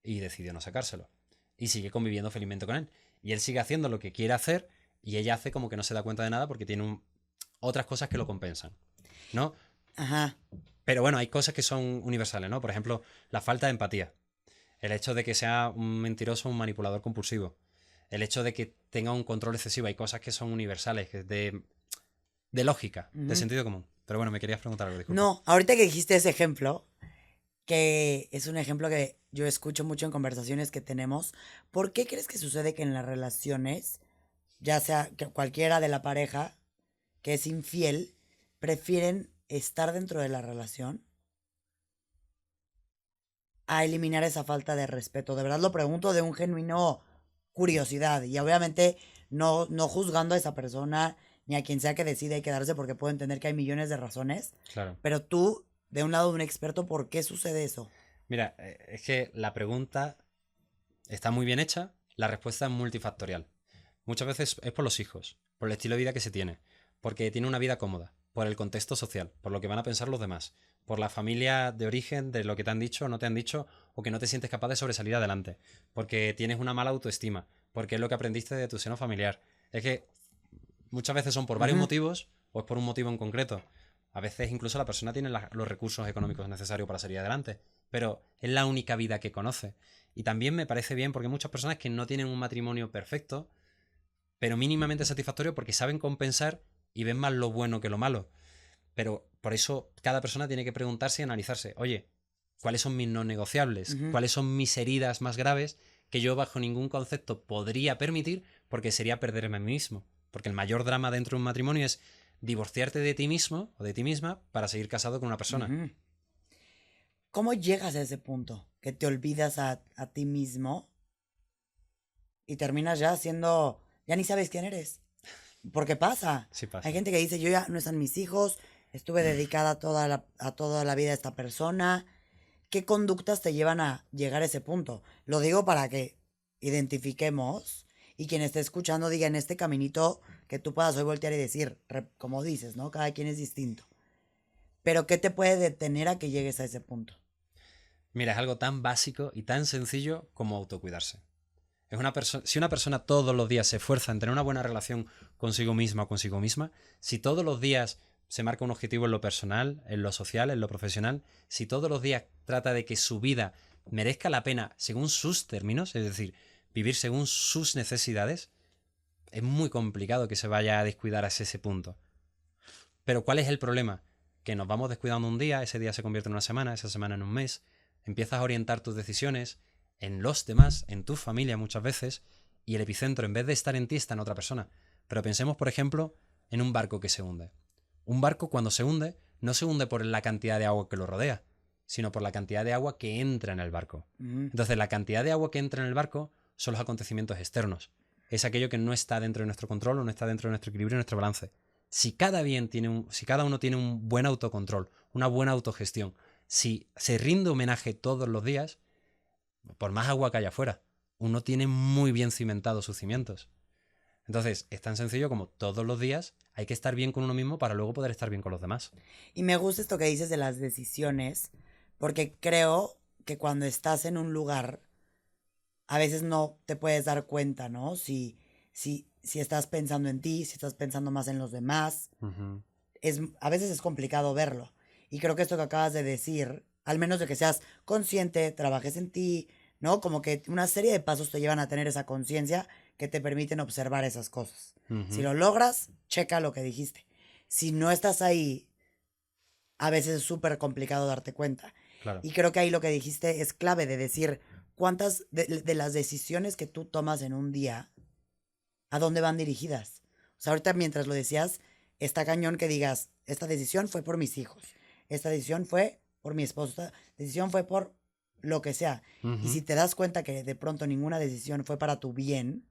Y decidió no sacárselo. Y sigue conviviendo felizmente con él. Y él sigue haciendo lo que quiere hacer y ella hace como que no se da cuenta de nada porque tiene otras cosas que lo compensan, ¿no? Ajá. Pero bueno, hay cosas que son universales, ¿no? Por ejemplo, la falta de empatía. El hecho de que sea un mentiroso, un manipulador compulsivo. El hecho de que tenga un control excesivo. Hay cosas que son universales, que de lógica, de sentido común. Pero bueno, me querías preguntar algo, disculpa. No, ahorita que dijiste ese ejemplo, que es un ejemplo que yo escucho mucho en conversaciones que tenemos, ¿por qué crees que sucede que en las relaciones, ya sea que cualquiera de la pareja que es infiel, prefieren estar dentro de la relación a eliminar esa falta de respeto? De verdad lo pregunto de un genuino curiosidad y obviamente no juzgando a esa persona ni a quien sea que decida quedarse porque puedo entender que hay millones de razones. Claro. Pero tú, de un lado de un experto, ¿por qué sucede eso? Mira, es que la pregunta está muy bien hecha, la respuesta es multifactorial. Muchas veces es por los hijos, por el estilo de vida que se tiene, porque tiene una vida cómoda, por el contexto social, por lo que van a pensar los demás, por la familia de origen, de lo que te han dicho o no te han dicho, o que no te sientes capaz de sobresalir adelante, porque tienes una mala autoestima, porque es lo que aprendiste de tu seno familiar. Es que muchas veces son por varios motivos o es por un motivo en concreto. A veces incluso la persona tiene los recursos económicos necesarios para salir adelante, pero es la única vida que conoce. Y también me parece bien porque hay muchas personas que no tienen un matrimonio perfecto, pero mínimamente satisfactorio porque saben compensar y ven más lo bueno que lo malo. Pero por eso cada persona tiene que preguntarse y analizarse, oye, ¿cuáles son mis no negociables? ¿Cuáles son mis heridas más graves que yo bajo ningún concepto podría permitir porque sería perderme a mí mismo? Porque el mayor drama dentro de un matrimonio es divorciarte de ti mismo o de ti misma para seguir casado con una persona. ¿Cómo llegas a ese punto? Que te olvidas a ti mismo y terminas ya siendo, ya ni sabes quién eres. Porque pasa. Sí pasa. Hay gente que dice, yo ya no están mis hijos, estuve dedicada a toda la vida a esta persona. ¿Qué conductas te llevan a llegar a ese punto? Lo digo para que identifiquemos y quien esté escuchando diga en este caminito que tú puedas hoy voltear y decir, como dices, ¿no? Cada quien es distinto. Pero ¿qué te puede detener a que llegues a ese punto? Mira, es algo tan básico y tan sencillo como autocuidarse. Si una persona todos los días se esfuerza en tener una buena relación consigo misma o consigo misma, si todos los días se marca un objetivo en lo personal, en lo social, en lo profesional, si todos los días trata de que su vida merezca la pena según sus términos, es decir, vivir según sus necesidades, es muy complicado que se vaya a descuidar hasta ese punto. Pero ¿cuál es el problema? Que nos vamos descuidando un día, ese día se convierte en una semana, esa semana en un mes, empiezas a orientar tus decisiones en los demás, en tu familia muchas veces, y el epicentro, en vez de estar en ti, está en otra persona. Pero pensemos, por ejemplo, en un barco que se hunde. Un barco cuando se hunde, no se hunde por la cantidad de agua que lo rodea, sino por la cantidad de agua que entra en el barco. Entonces, la cantidad de agua que entra en el barco son los acontecimientos externos. Es aquello que no está dentro de nuestro control o no está dentro de nuestro equilibrio y nuestro balance. Si cada uno tiene un buen autocontrol, una buena autogestión, si se rinde homenaje todos los días, por más agua que haya afuera, uno tiene muy bien cimentados sus cimientos. Entonces, es tan sencillo como todos los días hay que estar bien con uno mismo para luego poder estar bien con los demás. Y me gusta esto que dices de las decisiones, porque creo que cuando estás en un lugar, a veces no te puedes dar cuenta, ¿no? Si estás pensando en ti, si estás pensando más en los demás. A veces es complicado verlo. Y creo que esto que acabas de decir, al menos de que seas consciente, trabajes en ti, ¿no? Como que una serie de pasos te llevan a tener esa conciencia que te permiten observar esas cosas. Si lo logras, checa lo que dijiste. Si no estás ahí, a veces es súper complicado darte cuenta. Claro. Y creo que ahí lo que dijiste es clave de decir cuántas de las decisiones que tú tomas en un día, ¿a dónde van dirigidas? O sea, ahorita mientras lo decías, está cañón que digas, esta decisión fue por mis hijos, esta decisión fue por mi esposo, esta decisión fue por lo que sea. Y si te das cuenta que de pronto ninguna decisión fue para tu bien,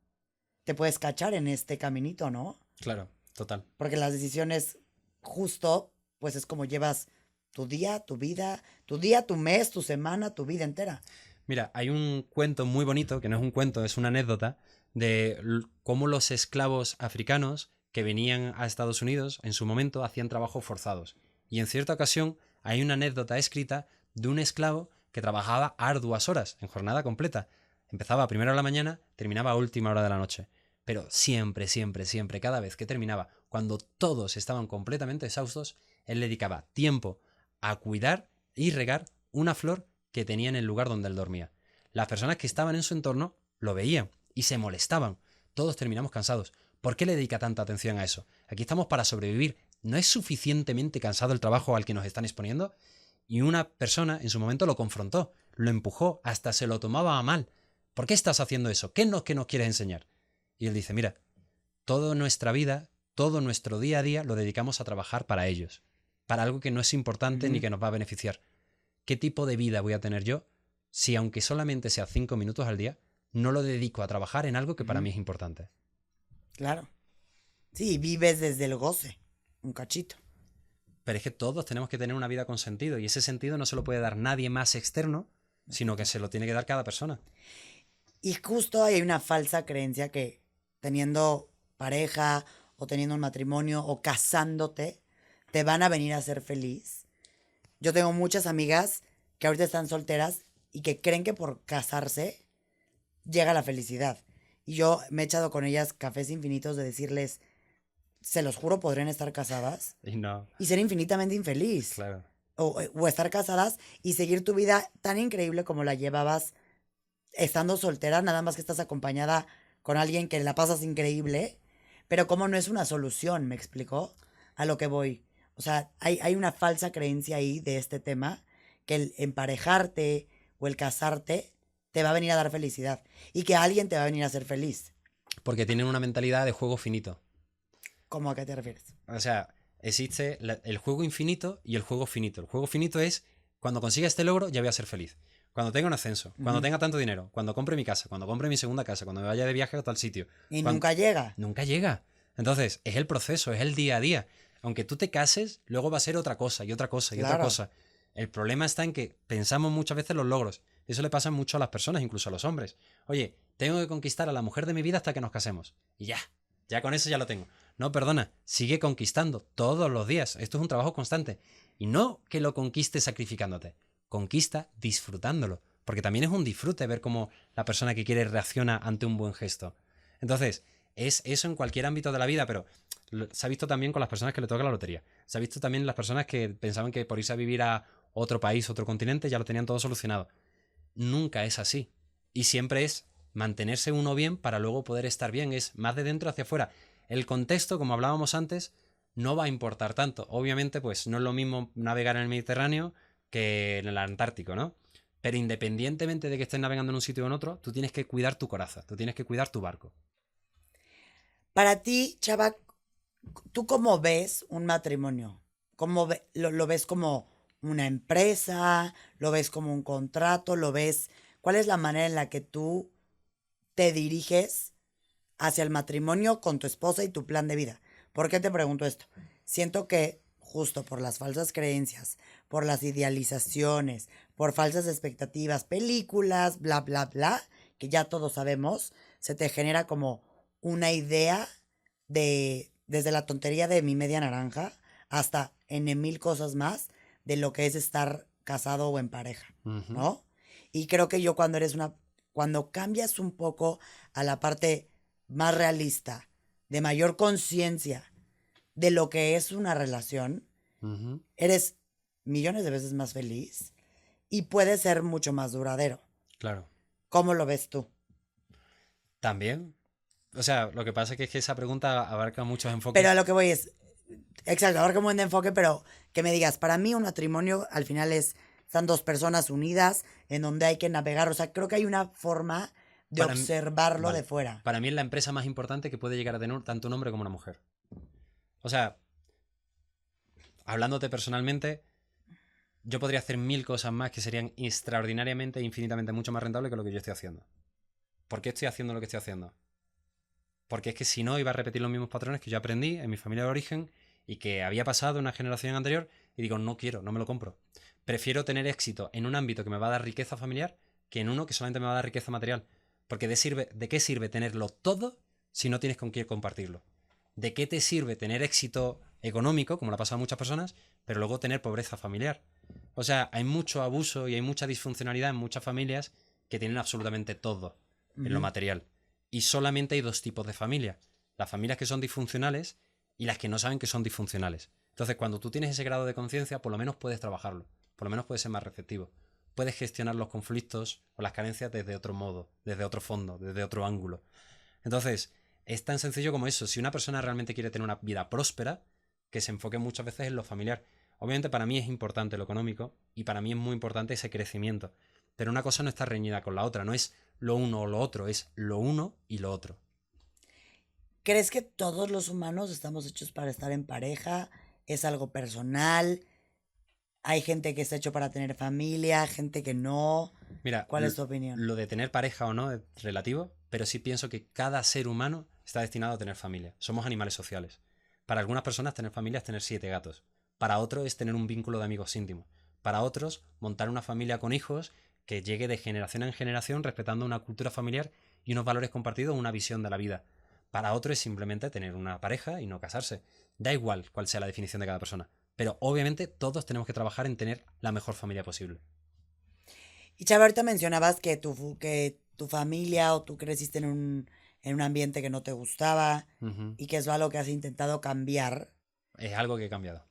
te puedes cachar en este caminito, ¿no? Claro, total. Porque las decisiones justo, pues es como llevas tu día, tu vida, tu día, tu mes, tu semana, tu vida entera. Mira, hay un cuento muy bonito, que no es un cuento, es una anécdota, de cómo los esclavos africanos que venían a Estados Unidos en su momento hacían trabajos forzados. Y en cierta ocasión hay una anécdota escrita de un esclavo que trabajaba arduas horas, en jornada completa. Empezaba a primera hora de la mañana, terminaba a última hora de la noche. Pero siempre, siempre, siempre, cada vez que terminaba, cuando todos estaban completamente exhaustos, él le dedicaba tiempo a cuidar y regar una flor que tenía en el lugar donde él dormía. Las personas que estaban en su entorno lo veían y se molestaban. Todos terminamos cansados. ¿Por qué le dedica tanta atención a eso? Aquí estamos para sobrevivir. ¿No es suficientemente cansado el trabajo al que nos están exponiendo? Y una persona en su momento lo confrontó, lo empujó, hasta se lo tomaba a mal. ¿Por qué estás haciendo eso? ¿Qué es lo que nos quieres enseñar? Y él dice, mira, toda nuestra vida, todo nuestro día a día lo dedicamos a trabajar para ellos, para algo que no es importante ni que nos va a beneficiar. ¿Qué tipo de vida voy a tener yo si, aunque solamente sea 5 minutos al día, no lo dedico a trabajar en algo que para mí es importante? Claro. Sí, vives desde el goce, un cachito. Pero es que todos tenemos que tener una vida con sentido y ese sentido no se lo puede dar nadie más externo, sino que se lo tiene que dar cada persona. Y justo hay una falsa creencia que teniendo pareja o teniendo un matrimonio o casándote, te van a venir a ser feliz. Yo tengo muchas amigas que ahorita están solteras y que creen que por casarse llega la felicidad. Y yo me he echado con ellas cafés infinitos de decirles, se los juro, podrían estar casadas Y no, y ser infinitamente infeliz. claro. O estar casadas y seguir tu vida tan increíble como la llevabas estando soltera, nada más que estás acompañada con alguien que la pasas increíble, pero como no es una solución, ¿me explicó? A lo que voy. O sea, hay una falsa creencia ahí de este tema, que el emparejarte o el casarte te va a venir a dar felicidad y que alguien te va a venir a hacer feliz. Porque tienen una mentalidad de juego finito. ¿Cómo a qué te refieres? O sea, existe el juego infinito y el juego finito. El juego finito es, cuando consiga este logro ya voy a ser feliz. Cuando tenga un ascenso, cuando tenga tanto dinero, cuando compre mi casa, cuando compre mi segunda casa, cuando me vaya de viaje a tal sitio. Y nunca llega. Nunca llega. Entonces, es el proceso, es el día a día. Aunque tú te cases, luego va a ser otra cosa y otra cosa y otra Claro. cosa. El problema está en que pensamos muchas veces los logros. Eso le pasa mucho a las personas, incluso a los hombres. Oye, tengo que conquistar a la mujer de mi vida hasta que nos casemos. Y ya con eso ya lo tengo. No, perdona, sigue conquistando todos los días. Esto es un trabajo constante. Y no que lo conquistes sacrificándote. Conquista disfrutándolo. Porque también es un disfrute ver cómo la persona que quiere reacciona ante un buen gesto. Entonces, es eso en cualquier ámbito de la vida, pero se ha visto también con las personas que le toca la lotería. Se ha visto también en las personas que pensaban que por irse a vivir a otro país, otro continente, ya lo tenían todo solucionado. Nunca es así. Y siempre es mantenerse uno bien para luego poder estar bien. Es más de dentro hacia afuera. El contexto, como hablábamos antes, no va a importar tanto. Obviamente, pues no es lo mismo navegar en el Mediterráneo que en el Antártico, ¿no? Pero independientemente de que estés navegando en un sitio o en otro, tú tienes que cuidar tu coraza, tú tienes que cuidar tu barco. Para ti, Chava, ¿tú cómo ves un matrimonio? ¿Lo ves como una empresa? ¿Lo ves como un contrato? ¿Lo ves? ¿Cuál es la manera en la que tú te diriges hacia el matrimonio con tu esposa y tu plan de vida? ¿Por qué te pregunto esto? Siento que justo por las falsas creencias, por las idealizaciones, por falsas expectativas, películas, bla, bla, bla, que ya todos sabemos, se te genera como una idea de, desde la tontería de mi media naranja hasta en mil cosas más de lo que es estar casado o en pareja, Ujú. ¿no? Y creo que yo cuando cambias un poco a la parte más realista, de mayor conciencia de lo que es una relación, Ujú. eres millones de veces más feliz y puede ser mucho más duradero. Claro. ¿Cómo lo ves tú? También. O sea, lo que pasa es que esa pregunta abarca muchos Pero a enfoques. lo que voy es, exacto, ahora como buen enfoque, pero que me digas, para mí un matrimonio al final están dos personas unidas en donde hay que navegar, o sea, creo que hay una forma de Para, m- observarlo de vale. fuera. Para mí es la empresa más importante que puede llegar a tener tanto un hombre como una mujer. O sea, hablándote personalmente, yo podría hacer 1000 cosas más que serían extraordinariamente e infinitamente mucho más rentables que lo que yo estoy haciendo. ¿Por qué estoy haciendo lo que estoy haciendo? Porque es que si no iba a repetir los mismos patrones que yo aprendí en mi familia de origen y que había pasado en una generación anterior y digo, no quiero, no me lo compro. Prefiero tener éxito en un ámbito que me va a dar riqueza familiar que en uno que solamente me va a dar riqueza material. Porque ¿de qué sirve tenerlo todo si no tienes con quién compartirlo? ¿De qué te sirve tener éxito económico, como le ha pasado a muchas personas, pero luego tener pobreza familiar? O sea, hay mucho abuso y hay mucha disfuncionalidad en muchas familias que tienen absolutamente todo en lo Ujú. material. Y solamente hay dos tipos de familia. Las familias que son disfuncionales y las que no saben que son disfuncionales. Entonces, cuando tú tienes ese grado de conciencia, por lo menos puedes trabajarlo. Por lo menos puedes ser más receptivo. Puedes gestionar los conflictos o las carencias desde otro modo, desde otro fondo, desde otro ángulo. Entonces, es tan sencillo como eso. Si una persona realmente quiere tener una vida próspera, que se enfoque muchas veces en lo familiar. Obviamente para mí es importante lo económico y para mí es muy importante ese crecimiento. Pero una cosa no está reñida con la otra, no es lo uno o lo otro, es lo uno y lo otro. ¿Crees que todos los humanos estamos hechos para estar en pareja? ¿Es algo personal? ¿Hay gente que está hecho para tener familia, gente que no? Mira, ¿Cuál es tu opinión? lo de tener pareja o no es relativo, pero sí pienso que cada ser humano está destinado a tener familia. Somos animales sociales. Para algunas personas tener familia es tener 7 gatos. Para otros es tener un vínculo de amigos íntimos. Para otros, montar una familia con hijos que llegue de generación en generación respetando una cultura familiar y unos valores compartidos, una visión de la vida. Para otros es simplemente tener una pareja y no casarse. Da igual cuál sea la definición de cada persona. Pero obviamente todos tenemos que trabajar en tener la mejor familia posible. Y Chava, ahorita mencionabas que tu familia o tú creciste en un ambiente que no te gustaba Ujú. y que es algo que has intentado cambiar, Es algo que he cambiado.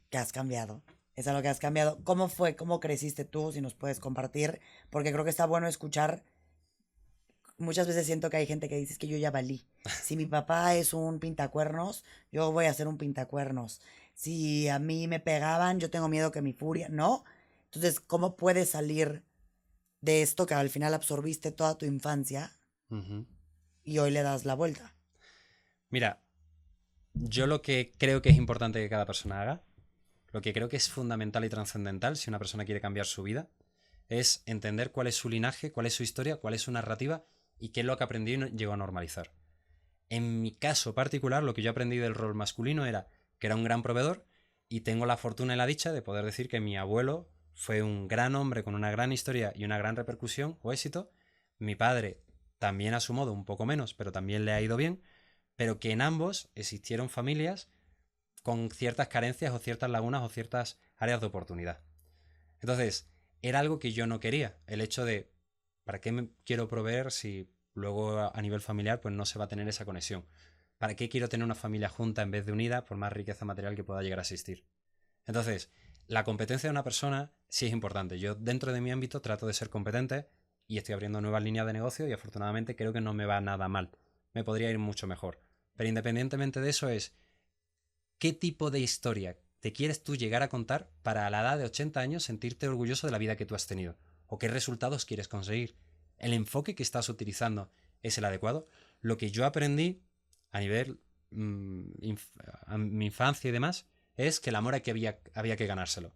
que has cambiado. Es algo que has cambiado. ¿Cómo fue? ¿Cómo creciste tú? Si nos puedes compartir. Porque creo que está bueno escuchar. Muchas veces siento que hay gente que dice "Es que yo ya valí. Si mi papá es un pintacuernos, yo voy a ser un pintacuernos. Si a mí me pegaban, yo tengo miedo que mi furia, ¿no? Entonces, ¿cómo puedes salir de esto que al final absorbiste toda tu infancia Ujú. y hoy le das la vuelta? Mira, yo lo que creo que es importante que cada persona haga, lo que creo que es fundamental y trascendental si una persona quiere cambiar su vida, es entender cuál es su linaje, cuál es su historia, cuál es su narrativa y qué es lo que aprendí y llegó a normalizar. En mi caso particular, lo que yo aprendí del rol masculino era que era un gran proveedor y tengo la fortuna y la dicha de poder decir que mi abuelo fue un gran hombre con una gran historia y una gran repercusión o éxito. Mi padre también a su modo, un poco menos, pero también le ha ido bien, pero que en ambos existieron familias con ciertas carencias o ciertas lagunas o ciertas áreas de oportunidad. Entonces, era algo que yo no quería, el hecho de, ¿para qué me quiero proveer si luego a nivel familiar pues no se va a tener esa conexión? ¿Para qué quiero tener una familia junta en vez de unida por más riqueza material que pueda llegar a existir? Entonces, la competencia de una persona sí es importante. Yo dentro de mi ámbito trato de ser competente y estoy abriendo nuevas líneas de negocio y afortunadamente creo que no me va nada mal. Me podría ir mucho mejor. Pero independientemente de eso es, ¿qué tipo de historia te quieres tú llegar a contar para a la edad de 80 años sentirte orgulloso de la vida que tú has tenido? ¿O qué resultados quieres conseguir? ¿El enfoque que estás utilizando es el adecuado? Lo que yo aprendí a nivel a mi infancia y demás, es que el amor había que ganárselo.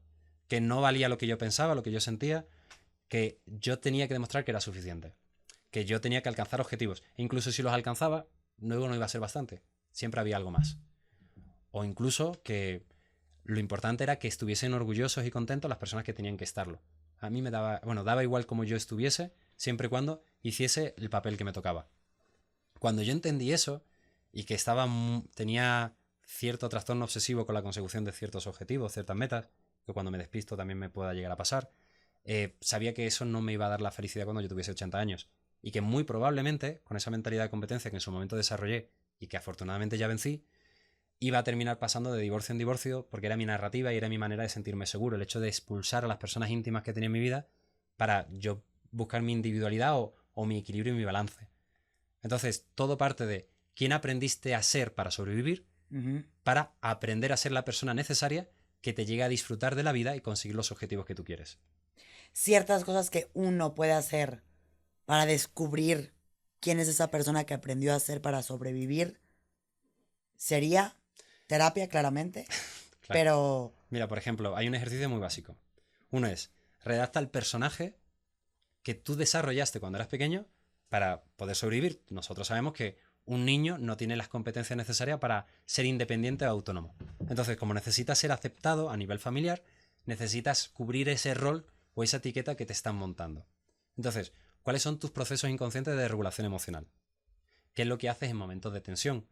Que no valía lo que yo pensaba, lo que yo sentía, que yo tenía que demostrar que era suficiente. Que yo tenía que alcanzar objetivos. E incluso si los alcanzaba, luego no iba a ser bastante. Siempre había algo más. O incluso que lo importante era que estuviesen orgullosos y contentos las personas que tenían que estarlo. A mí me daba igual como yo estuviese, siempre y cuando hiciese el papel que me tocaba. Cuando yo entendí eso y que tenía cierto trastorno obsesivo con la consecución de ciertos objetivos, ciertas metas, que cuando me despisto también me pueda llegar a pasar, sabía que eso no me iba a dar la felicidad cuando yo tuviese 80 años. Y que muy probablemente, con esa mentalidad de competencia que en su momento desarrollé y que afortunadamente ya vencí, iba a terminar pasando de divorcio en divorcio porque era mi narrativa y era mi manera de sentirme seguro. El hecho de expulsar a las personas íntimas que tenía en mi vida para yo buscar mi individualidad o mi equilibrio y mi balance. Entonces, todo parte de quién aprendiste a ser para sobrevivir, para aprender a ser la persona necesaria que te llegue a disfrutar de la vida y conseguir los objetivos que tú quieres. Ciertas cosas que uno puede hacer para descubrir quién es esa persona que aprendió a hacer para sobrevivir sería terapia, claramente, Claro. pero... Mira, por ejemplo, hay un ejercicio muy básico. Uno es, redacta el personaje que tú desarrollaste cuando eras pequeño para poder sobrevivir. Nosotros sabemos que un niño no tiene las competencias necesarias para ser independiente o autónomo. Entonces, como necesitas ser aceptado a nivel familiar, necesitas cubrir ese rol o esa etiqueta que te están montando. Entonces, ¿cuáles son tus procesos inconscientes de regulación emocional? ¿Qué es lo que haces en momentos de tensión?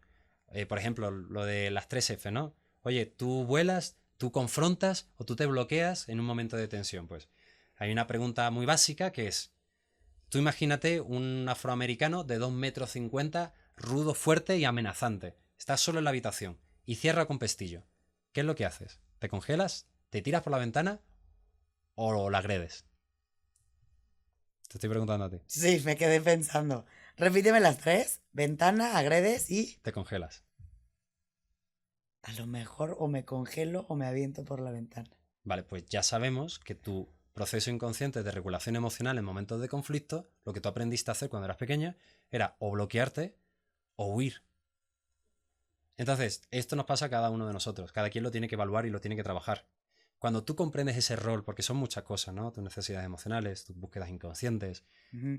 Por ejemplo, lo de las 3F, ¿no? Oye, tú vuelas, tú confrontas o tú te bloqueas en un momento de tensión. Pues hay una pregunta muy básica que es, tú imagínate un afroamericano de 2,50 m, rudo, fuerte y amenazante. Estás solo en la habitación y cierra con pestillo. ¿Qué es lo que haces? ¿Te congelas? ¿Te tiras por la ventana? ¿O la agredes? Te estoy preguntando a ti. Sí, me quedé pensando. Repíteme las tres. Ventana, agredes y... Te congelas. A lo mejor o me congelo o me aviento por la ventana. Vale, pues ya sabemos que tu proceso inconsciente de regulación emocional en momentos de conflicto, lo que tú aprendiste a hacer cuando eras pequeña, era o bloquearte o huir. Entonces, esto nos pasa a cada uno de nosotros. Cada quien lo tiene que evaluar y lo tiene que trabajar. Cuando tú comprendes ese rol, porque son muchas cosas, ¿no? Tus necesidades emocionales, tus búsquedas inconscientes,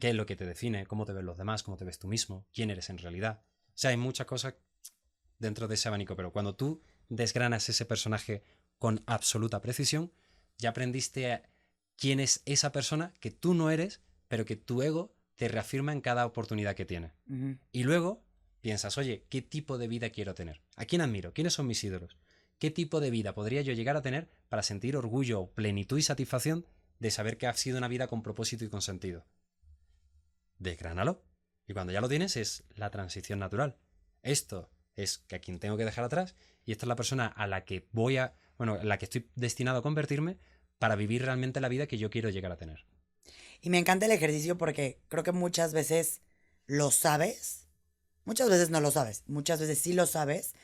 qué es lo que te define, cómo te ven los demás, cómo te ves tú mismo, quién eres en realidad. O sea, hay muchas cosas dentro de ese abanico, pero cuando tú desgranas ese personaje con absoluta precisión, ya aprendiste quién es esa persona que tú no eres, pero que tu ego te reafirma en cada oportunidad que tiene. Y luego piensas, oye, ¿qué tipo de vida quiero tener? ¿A quién admiro? ¿Quiénes son mis ídolos? ¿Qué tipo de vida podría yo llegar a tener para sentir orgullo, plenitud y satisfacción de saber que ha sido una vida con propósito y con sentido? Desgránalo. Y cuando ya lo tienes es la transición natural. Esto es que a quien tengo que dejar atrás y esta es la persona a la que la que estoy destinado a convertirme para vivir realmente la vida que yo quiero llegar a tener. Y me encanta el ejercicio porque creo que muchas veces lo sabes, muchas veces no lo sabes, muchas veces sí lo sabes,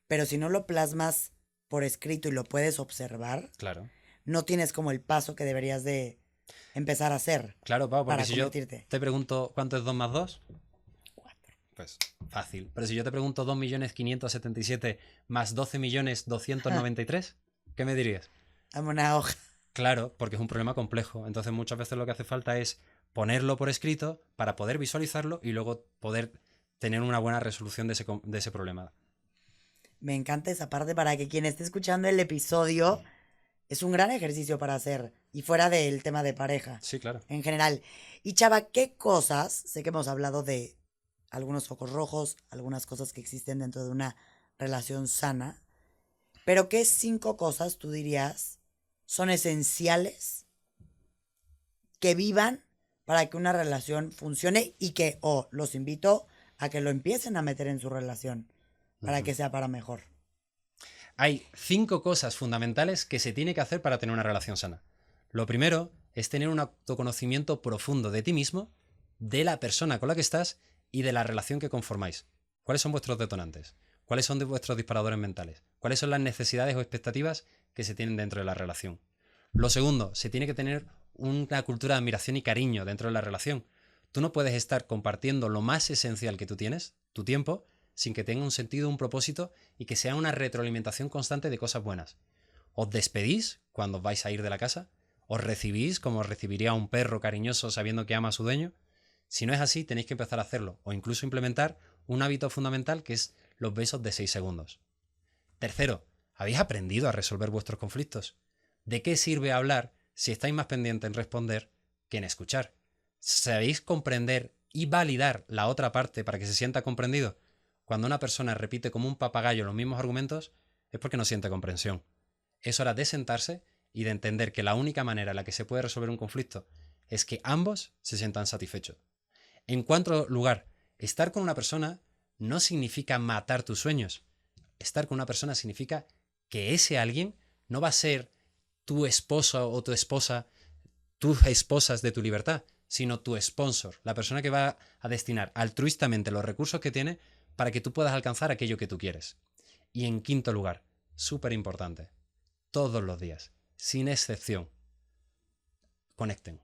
pero si no lo plasmas por escrito y lo puedes observar, Claro. no tienes como el paso que deberías de empezar a hacer. Claro, Pau, porque para si yo convertirte. te pregunto ¿cuánto es 2 más 2? 4. Pues fácil. Pero si yo te pregunto 2.577.000 más 12.293.000, ¿qué me dirías? Dame una hoja. Claro, porque es un problema complejo. Entonces muchas veces lo que hace falta es ponerlo por escrito para poder visualizarlo y luego poder tener una buena resolución de ese problema. Me encanta esa parte para que quien esté escuchando el episodio es un gran ejercicio para hacer y fuera del tema de pareja. Sí, claro. En general. Y Chava, ¿qué cosas? Sé que hemos hablado de algunos focos rojos, algunas cosas que existen dentro de una relación sana, pero ¿qué 5 cosas tú dirías son esenciales que vivan para que una relación funcione y que, los invito a que lo empiecen a meter en su relación para que sea para mejor? Hay 5 cosas fundamentales que se tiene que hacer para tener una relación sana. Lo primero es tener un autoconocimiento profundo de ti mismo, de la persona con la que estás y de la relación que conformáis. ¿Cuáles son vuestros detonantes? ¿Cuáles son vuestros disparadores mentales? ¿Cuáles son las necesidades o expectativas que se tienen dentro de la relación? Lo segundo, se tiene que tener una cultura de admiración y cariño dentro de la relación. Tú no puedes estar compartiendo lo más esencial que tú tienes, tu tiempo, sin que tenga un sentido, un propósito y que sea una retroalimentación constante de cosas buenas. Os despedís cuando os vais a ir de la casa, os recibís como recibiría un perro cariñoso sabiendo que ama a su dueño. Si no es así, tenéis que empezar a hacerlo o incluso implementar un hábito fundamental que es los besos de 6 segundos. Tercero, ¿habéis aprendido a resolver vuestros conflictos? ¿De qué sirve hablar si estáis más pendientes en responder que en escuchar? ¿Sabéis comprender y validar la otra parte para que se sienta comprendido? Cuando una persona repite como un papagayo los mismos argumentos, es porque no siente comprensión. Es hora de sentarse y de entender que la única manera en la que se puede resolver un conflicto es que ambos se sientan satisfechos. En cuarto lugar, estar con una persona no significa matar tus sueños. Estar con una persona significa que ese alguien no va a ser tu esposo o tu esposa, tus esposas de tu libertad, sino tu sponsor, la persona que va a destinar altruistamente los recursos que tiene para que tú puedas alcanzar aquello que tú quieres. Y en quinto lugar, súper importante, todos los días, sin excepción, conecten.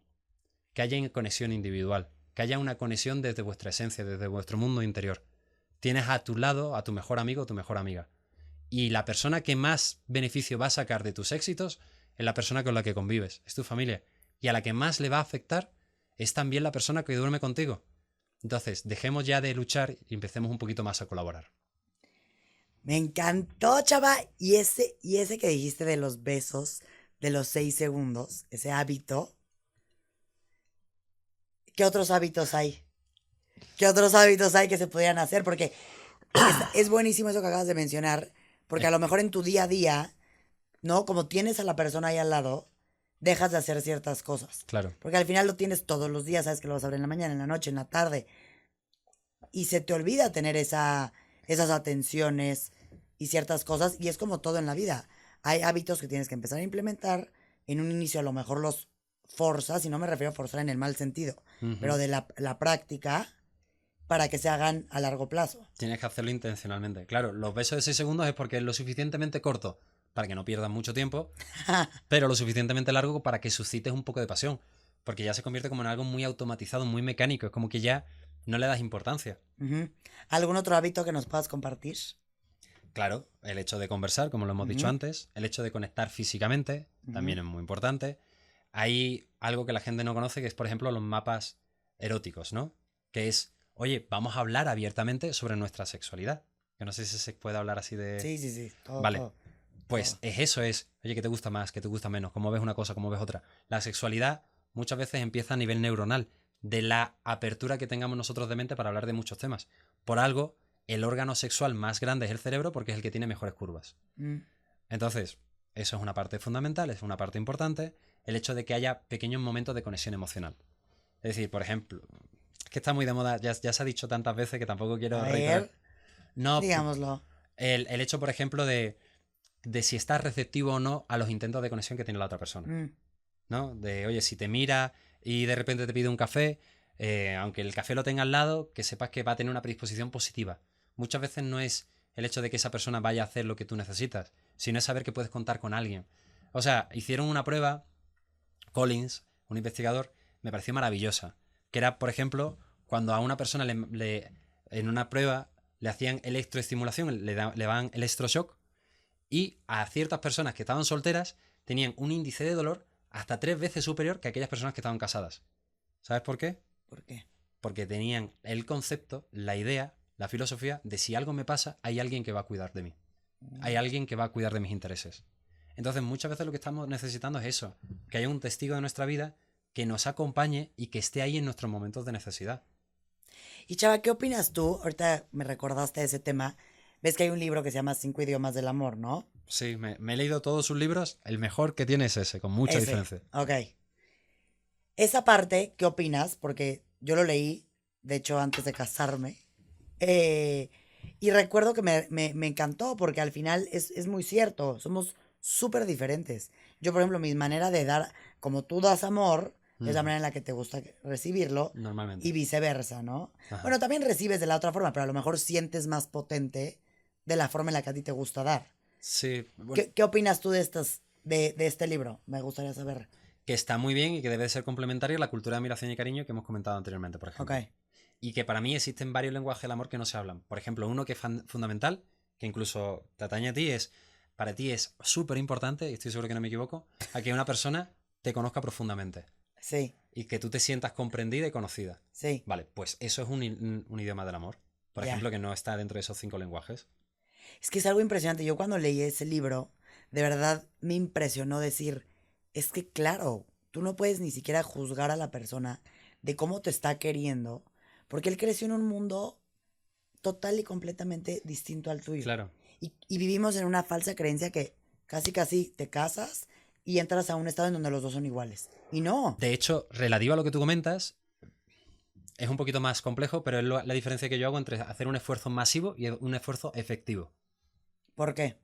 Que haya conexión individual, que haya una conexión desde vuestra esencia, desde vuestro mundo interior. Tienes a tu lado a tu mejor amigo o tu mejor amiga. Y la persona que más beneficio va a sacar de tus éxitos es la persona con la que convives, es tu familia. Y a la que más le va a afectar es también la persona que duerme contigo. Entonces, dejemos ya de luchar y empecemos un poquito más a colaborar. Me encantó, chava. Y ese que dijiste de los besos, de los 6 segundos, ese hábito. ¿Qué otros hábitos hay? ¿Qué otros hábitos hay que se podrían hacer? Porque es buenísimo eso que acabas de mencionar. Porque a lo mejor en tu día a día, ¿no? Como tienes a la persona ahí al lado, dejas de hacer ciertas cosas. Claro. Porque al final lo tienes todos los días, sabes que lo vas a ver en la mañana, en la noche, en la tarde. Y se te olvida tener esas atenciones y ciertas cosas. Y es como todo en la vida. Hay hábitos que tienes que empezar a implementar. En un inicio a lo mejor los forzas, y no me refiero a forzar en el mal sentido, pero de la práctica para que se hagan a largo plazo. Tienes que hacerlo intencionalmente. Claro, los besos de 6 segundos es porque es lo suficientemente corto para que no pierdas mucho tiempo, pero lo suficientemente largo para que suscites un poco de pasión. Porque ya se convierte como en algo muy automatizado, muy mecánico. Es como que ya no le das importancia. ¿Algún otro hábito que nos puedas compartir? Claro, el hecho de conversar, como lo hemos dicho antes, el hecho de conectar físicamente, también es muy importante. Hay algo que la gente no conoce, que es, por ejemplo, los mapas eróticos, ¿no? Que es, oye, vamos a hablar abiertamente sobre nuestra sexualidad. Que no sé si se puede hablar así de... Sí. Vale. Todo. Pues es eso, oye, ¿qué te gusta más? ¿Qué te gusta menos? ¿Cómo ves una cosa? ¿Cómo ves otra? La sexualidad muchas veces empieza a nivel neuronal, de la apertura que tengamos nosotros de mente para hablar de muchos temas. Por algo, el órgano sexual más grande es el cerebro porque es el que tiene mejores curvas. Entonces, eso es una parte fundamental, es una parte importante, el hecho de que haya pequeños momentos de conexión emocional. Es decir, por ejemplo, es que está muy de moda, ya se ha dicho tantas veces que tampoco quiero reiterar. No, digámoslo. El hecho, por ejemplo, de si estás receptivo o no a los intentos de conexión que tiene la otra persona. ¿No? De, oye, si te mira y de repente te pide un café, aunque el café lo tenga al lado, que sepas que va a tener una predisposición positiva. Muchas veces no es el hecho de que esa persona vaya a hacer lo que tú necesitas, sino es saber que puedes contar con alguien. O sea, hicieron una prueba, Collins, un investigador, me pareció maravillosa, que era, por ejemplo, cuando a una persona en una prueba le hacían electroestimulación, le daban electroshock, y a ciertas personas que estaban solteras tenían un índice de dolor hasta 3 veces superior que aquellas personas que estaban casadas. ¿Sabes por qué? ¿Por qué? Porque tenían el concepto, la idea, la filosofía de si algo me pasa, hay alguien que va a cuidar de mí. Hay alguien que va a cuidar de mis intereses. Entonces, muchas veces lo que estamos necesitando es eso, que haya un testigo de nuestra vida que nos acompañe y que esté ahí en nuestros momentos de necesidad. Y Chava, ¿qué opinas tú? Ahorita me recordaste ese tema. Ves que hay un libro que se llama 5 idiomas del amor, ¿no? Sí, me he leído todos sus libros. El mejor que tiene es ese, con mucha diferencia. Ok. Esa parte, ¿qué opinas? Porque yo lo leí, de hecho, antes de casarme. Y recuerdo que me encantó porque al final es muy cierto. Somos súper diferentes. Yo, por ejemplo, mi manera de dar, como tú das amor, es la manera en la que te gusta recibirlo. Normalmente. Y viceversa, ¿no? Ajá. Bueno, también recibes de la otra forma, pero a lo mejor sientes más potente de la forma en la que a ti te gusta dar. Sí. Bueno, ¿Qué opinas tú de este libro? Me gustaría saber. que está muy bien y que debe ser complementario a la cultura de admiración y cariño que hemos comentado anteriormente, por ejemplo. Ok. Y que para mí existen varios lenguajes del amor que no se hablan. Por ejemplo, uno que es fundamental, que incluso te atañe a ti, para ti es súper importante, y estoy seguro que no me equivoco, a que una persona te conozca profundamente. Sí, Y que tú te sientas comprendida y conocida. sí. Vale, pues eso es un idioma del amor. Por Ya. ejemplo, que no está dentro de esos 5 lenguajes. Es que es algo impresionante. Yo cuando leí ese libro, de verdad me impresionó decir, es que claro, tú no puedes ni siquiera juzgar a la persona de cómo te está queriendo, porque él creció en un mundo total y completamente distinto al tuyo. Claro. Y vivimos en una falsa creencia que casi te casas y entras a un estado en donde los dos son iguales. Y no. De hecho, relativo a lo que tú comentas, es un poquito más complejo, pero es la diferencia que yo hago entre hacer un esfuerzo masivo y un esfuerzo efectivo. ¿Por qué?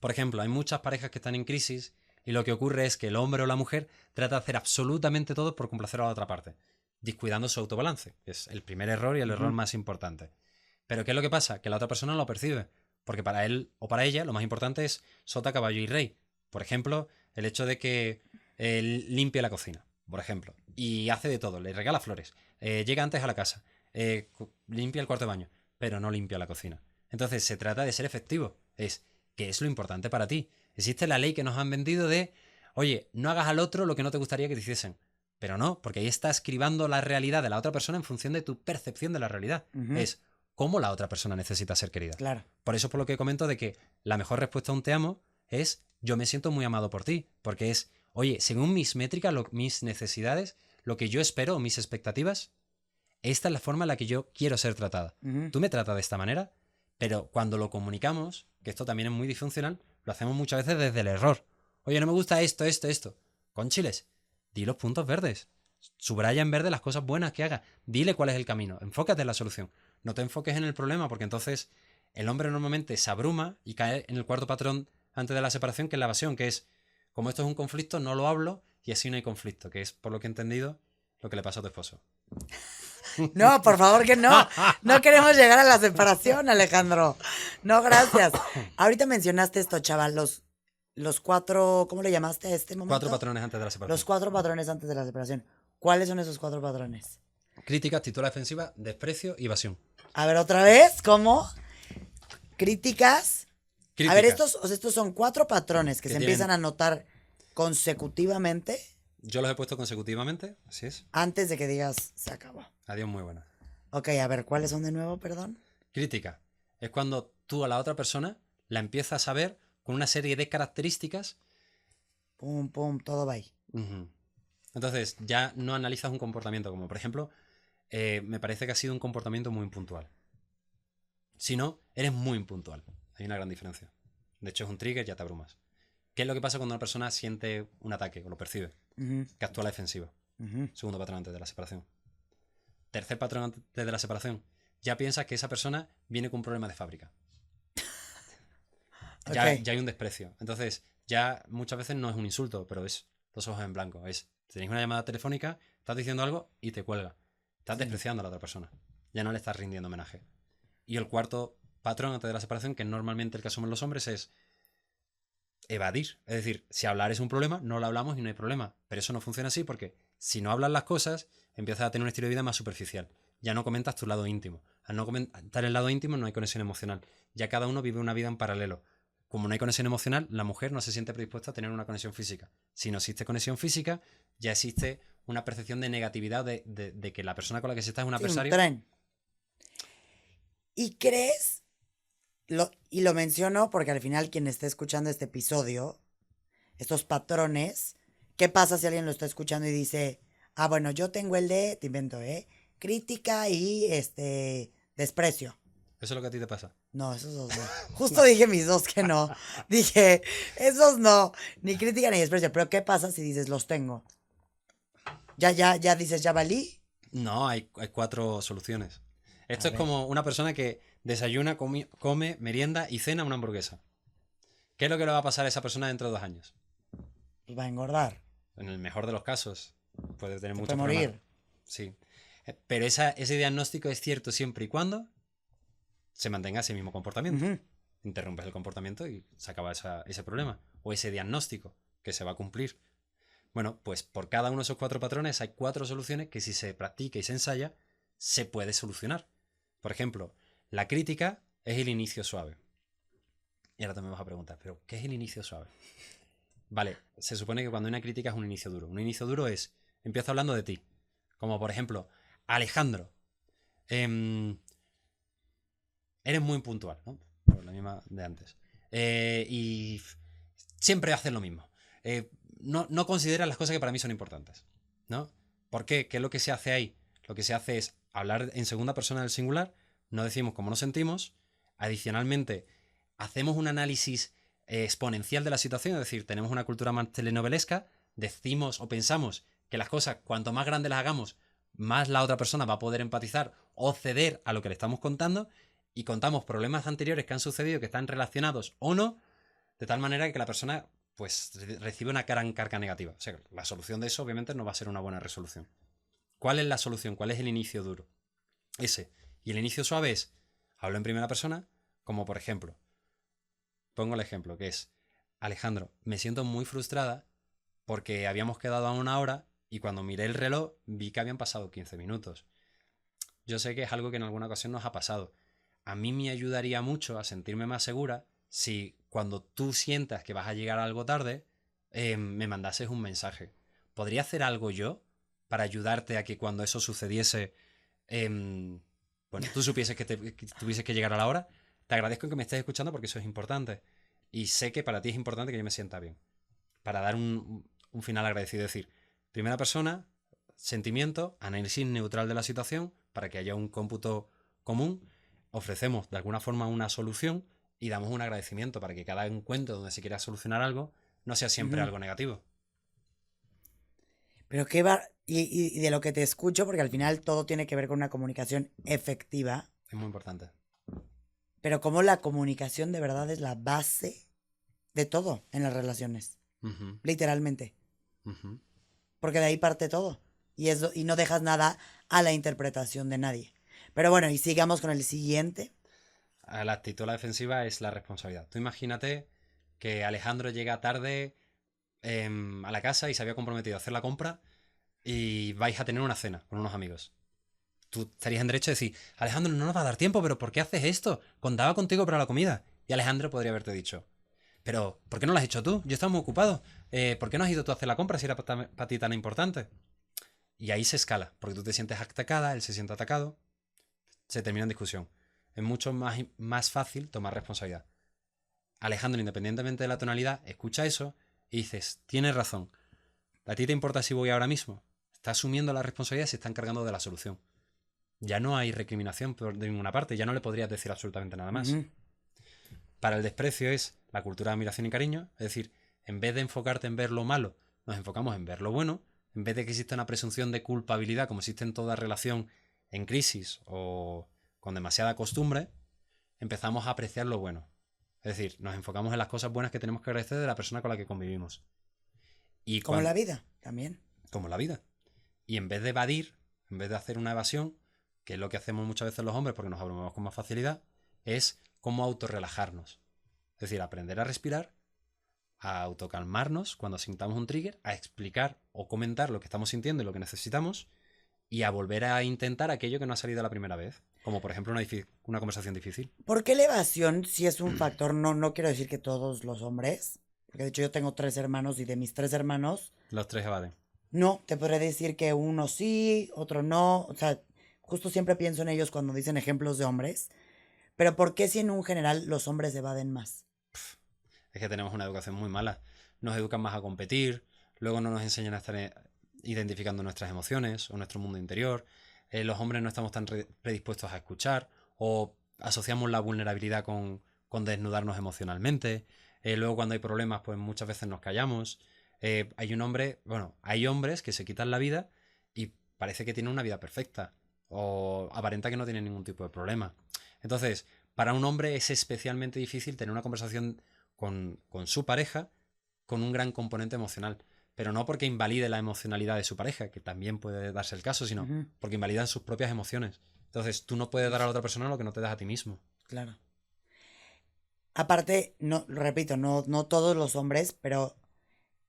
Por ejemplo, hay muchas parejas que están en crisis y lo que ocurre es que el hombre o la mujer trata de hacer absolutamente todo por complacer a la otra parte, descuidando su autobalance, que es el primer error y el error más importante. Pero ¿qué es lo que pasa? Que la otra persona no lo percibe, porque para él o para ella lo más importante es sota, caballo y rey. Por ejemplo, el hecho de que él limpie la cocina, por ejemplo, y hace de todo, le regala flores, llega antes a la casa, limpia el cuarto de baño, pero no limpia la cocina. Entonces se trata de ser efectivo, ¿qué es lo importante para ti? Existe la ley que nos han vendido de, oye, no hagas al otro lo que no te gustaría que te hiciesen. Pero no, porque ahí estás escribando la realidad de la otra persona en función de tu percepción de la realidad. Es cómo la otra persona necesita ser querida. Claro. Por eso es por lo que comento de que la mejor respuesta a un te amo es yo me siento muy amado por ti. Porque es, oye, según mis métricas, mis necesidades, lo que yo espero, mis expectativas, esta es la forma en la que yo quiero ser tratada. Tú me tratas de esta manera, pero cuando lo comunicamos, que esto también es muy disfuncional, lo hacemos muchas veces desde el error. Oye, no me gusta esto. Con chiles, di los puntos verdes. Subraya en verde las cosas buenas que haga. Dile cuál es el camino. Enfócate en la solución. No te enfoques en el problema, porque entonces el hombre normalmente se abruma y cae en el cuarto patrón antes de la separación, que es la evasión, que es, como esto es un conflicto, no lo hablo y así no hay conflicto, que es, por lo que he entendido, lo que le pasó a tu esposo. No, por favor que no. No queremos llegar a la separación, Alejandro. No, gracias. Ahorita mencionaste esto, chaval, los 4, ¿cómo le llamaste a este momento? 4 patrones antes de la separación. Los 4 patrones antes de la separación. ¿Cuáles son esos 4 patrones? Crítica, actitud defensiva, desprecio y evasión. A ver, otra vez, ¿cómo? Críticas. Crítica. A ver, estos son 4 patrones que se tienen... empiezan a notar consecutivamente. Yo los he puesto consecutivamente, así es. Antes de que digas, se acabó. Adiós, muy buena. Ok, a ver, ¿cuáles son de nuevo, perdón? Crítica. Es cuando tú a la otra persona la empiezas a ver con una serie de características. Pum, pum, todo va ahí. Entonces, ya no analizas un comportamiento como, por ejemplo, me parece que ha sido un comportamiento muy impuntual. Si no, eres muy impuntual. Hay una gran diferencia. De hecho, es un trigger, ya te abrumas. ¿Qué es lo que pasa cuando una persona siente un ataque o lo percibe? Que actúa a la defensiva. Segundo patrón antes de la separación. Tercer patrón antes de la separación. Ya piensas que esa persona viene con un problema de fábrica. Ya hay un desprecio. Entonces, ya muchas veces no es un insulto, pero es los ojos en blanco. Tenéis una llamada telefónica, estás diciendo algo y te cuelga. Estás despreciando a la otra persona. Ya no le estás rindiendo homenaje. Y el cuarto patrón antes de la separación, que normalmente el que asumen los hombres, es evadir. Es decir, si hablar es un problema, no lo hablamos y no hay problema. Pero eso no funciona así porque si no hablas las cosas, empiezas a tener un estilo de vida más superficial. Ya no comentas tu lado íntimo. Al no comentar el lado íntimo no hay conexión emocional. Ya cada uno vive una vida en paralelo. Como no hay conexión emocional, la mujer no se siente predispuesta a tener una conexión física. Si no existe conexión física, ya existe una percepción de negatividad de que la persona con la que se está es un adversario. Un tren. ¿Y crees? Y lo menciono porque al final quien esté escuchando este episodio, estos patrones, ¿qué pasa si alguien lo está escuchando y dice, bueno, yo tengo el de, te invento, crítica y desprecio? ¿Eso es lo que a ti te pasa? No, esos dos no. Justo dije mis dos que no. Dije, esos no, ni crítica ni desprecio. Pero ¿qué pasa si dices, los tengo? ¿Ya dices, ya valí? No, hay 4 soluciones. Esto es como una persona que desayuna, come, merienda y cena una hamburguesa. ¿Qué es lo que le va a pasar a esa persona dentro de 2 años? Pues va a engordar. En el mejor de los casos. Puede tener mucho problema. Puede morir. Sí. Pero ese diagnóstico es cierto siempre y cuando se mantenga ese mismo comportamiento. Interrumpes el comportamiento y se acaba ese problema. O ese diagnóstico que se va a cumplir. Bueno, pues por cada uno de esos 4 patrones hay 4 soluciones que si se practica y se ensaya, se puede solucionar. Por ejemplo, la crítica es el inicio suave. Y ahora también me vas a preguntar, ¿pero qué es el inicio suave? Vale, se supone que cuando una crítica es un inicio duro. Un inicio duro es, empiezo hablando de ti. Como por ejemplo, Alejandro, eres muy puntual, ¿no? Por la misma de antes. Y siempre haces lo mismo. No consideras las cosas que para mí son importantes, ¿no? ¿Por qué? ¿Qué es lo que se hace ahí? Lo que se hace es hablar en segunda persona del singular, no decimos cómo nos sentimos, adicionalmente hacemos un análisis exponencial de la situación, es decir, tenemos una cultura más telenovelesca, decimos o pensamos que las cosas, cuanto más grandes las hagamos, más la otra persona va a poder empatizar o ceder a lo que le estamos contando, y contamos problemas anteriores que han sucedido, que están relacionados o no, de tal manera que la persona pues recibe una gran carga negativa. O sea, la solución de eso obviamente no va a ser una buena resolución. ¿Cuál es la solución? ¿Cuál es el inicio duro? Ese. Y el inicio suave es, hablo en primera persona, como por ejemplo, pongo el ejemplo, que es, Alejandro, me siento muy frustrada porque habíamos quedado a 1 hora y cuando miré el reloj vi que habían pasado 15 minutos. Yo sé que es algo que en alguna ocasión nos ha pasado. A mí me ayudaría mucho a sentirme más segura si cuando tú sientas que vas a llegar algo tarde, me mandases un mensaje. ¿Podría hacer algo yo para ayudarte a que cuando eso sucediese, bueno, tú supieses que tuvieses que llegar a la hora? Te agradezco que me estés escuchando porque eso es importante. Y sé que para ti es importante que yo me sienta bien. Para dar un final agradecido. Es decir, primera persona, sentimiento, análisis neutral de la situación, para que haya un cómputo común. Ofrecemos de alguna forma una solución y damos un agradecimiento para que cada encuentro donde se quiera solucionar algo no sea siempre algo negativo. Pero qué va, y de lo que te escucho, porque al final todo tiene que ver con una comunicación efectiva, Es muy importante. pero como la comunicación de verdad es la base de todo en las relaciones, literalmente, porque de ahí parte todo, y no dejas nada a la interpretación de nadie. Pero bueno, y sigamos con el siguiente. La actitud a la defensiva es la responsabilidad. Tú imagínate que Alejandro llega tarde a la casa y se había comprometido a hacer la compra y vais a tener una cena con unos amigos. Tú estarías en derecho de decir, Alejandro, no nos va a dar tiempo, pero ¿por qué haces esto? Contaba contigo para la comida. Y Alejandro podría haberte dicho, pero ¿por qué no lo has hecho tú? Yo estaba muy ocupado. ¿Por qué no has ido tú a hacer la compra si era para ti tan importante? Y ahí se escala, porque tú te sientes atacada, él se siente atacado, se termina en discusión. Es mucho más fácil tomar responsabilidad. Alejandro, independientemente de la tonalidad, escucha eso y dices, tienes razón. ¿A ti te importa si voy ahora mismo? Está asumiendo la responsabilidad y se está encargando de la solución. Ya no hay recriminación de ninguna parte, ya no le podrías decir absolutamente nada más. Para el desprecio es la cultura de admiración y cariño, es decir, en vez de enfocarte en ver lo malo, nos enfocamos en ver lo bueno, en vez de que exista una presunción de culpabilidad como existe en toda relación en crisis o con demasiada costumbre, empezamos a apreciar lo bueno. Es decir, nos enfocamos en las cosas buenas que tenemos que agradecer de la persona con la que convivimos. Y como la vida, también. Como la vida. Y en vez de evadir, en vez de hacer una evasión, que es lo que hacemos muchas veces los hombres porque nos abrumamos con más facilidad, es cómo autorrelajarnos. Es decir, aprender a respirar, a autocalmarnos cuando sintamos un trigger, a explicar o comentar lo que estamos sintiendo y lo que necesitamos, y a volver a intentar aquello que no ha salido la primera vez. Como por ejemplo una conversación difícil. ¿Por qué la evasión sí es un factor? No quiero decir que todos los hombres, porque de hecho yo tengo 3 hermanos y de mis 3 hermanos, Los tres evaden. no, te podré decir que uno sí, otro no. O sea, justo siempre pienso en ellos cuando dicen ejemplos de hombres. Pero ¿por qué si en un general los hombres evaden más? Es que tenemos una educación muy mala. Nos educan más a competir, luego no nos enseñan a estar identificando nuestras emociones o nuestro mundo interior. Los hombres no estamos tan predispuestos a escuchar o asociamos la vulnerabilidad con desnudarnos emocionalmente. Luego cuando hay problemas, pues muchas veces nos callamos. Hay hombres que se quitan la vida y parece que tienen una vida perfecta o aparenta que no tienen ningún tipo de problema. Entonces, para un hombre es especialmente difícil tener una conversación con su pareja con un gran componente emocional. Pero no porque invalide la emocionalidad de su pareja, que también puede darse el caso, sino porque invalidan sus propias emociones. Entonces, tú no puedes dar a la otra persona lo que no te das a ti mismo. Claro. Aparte, no, repito, no todos los hombres, pero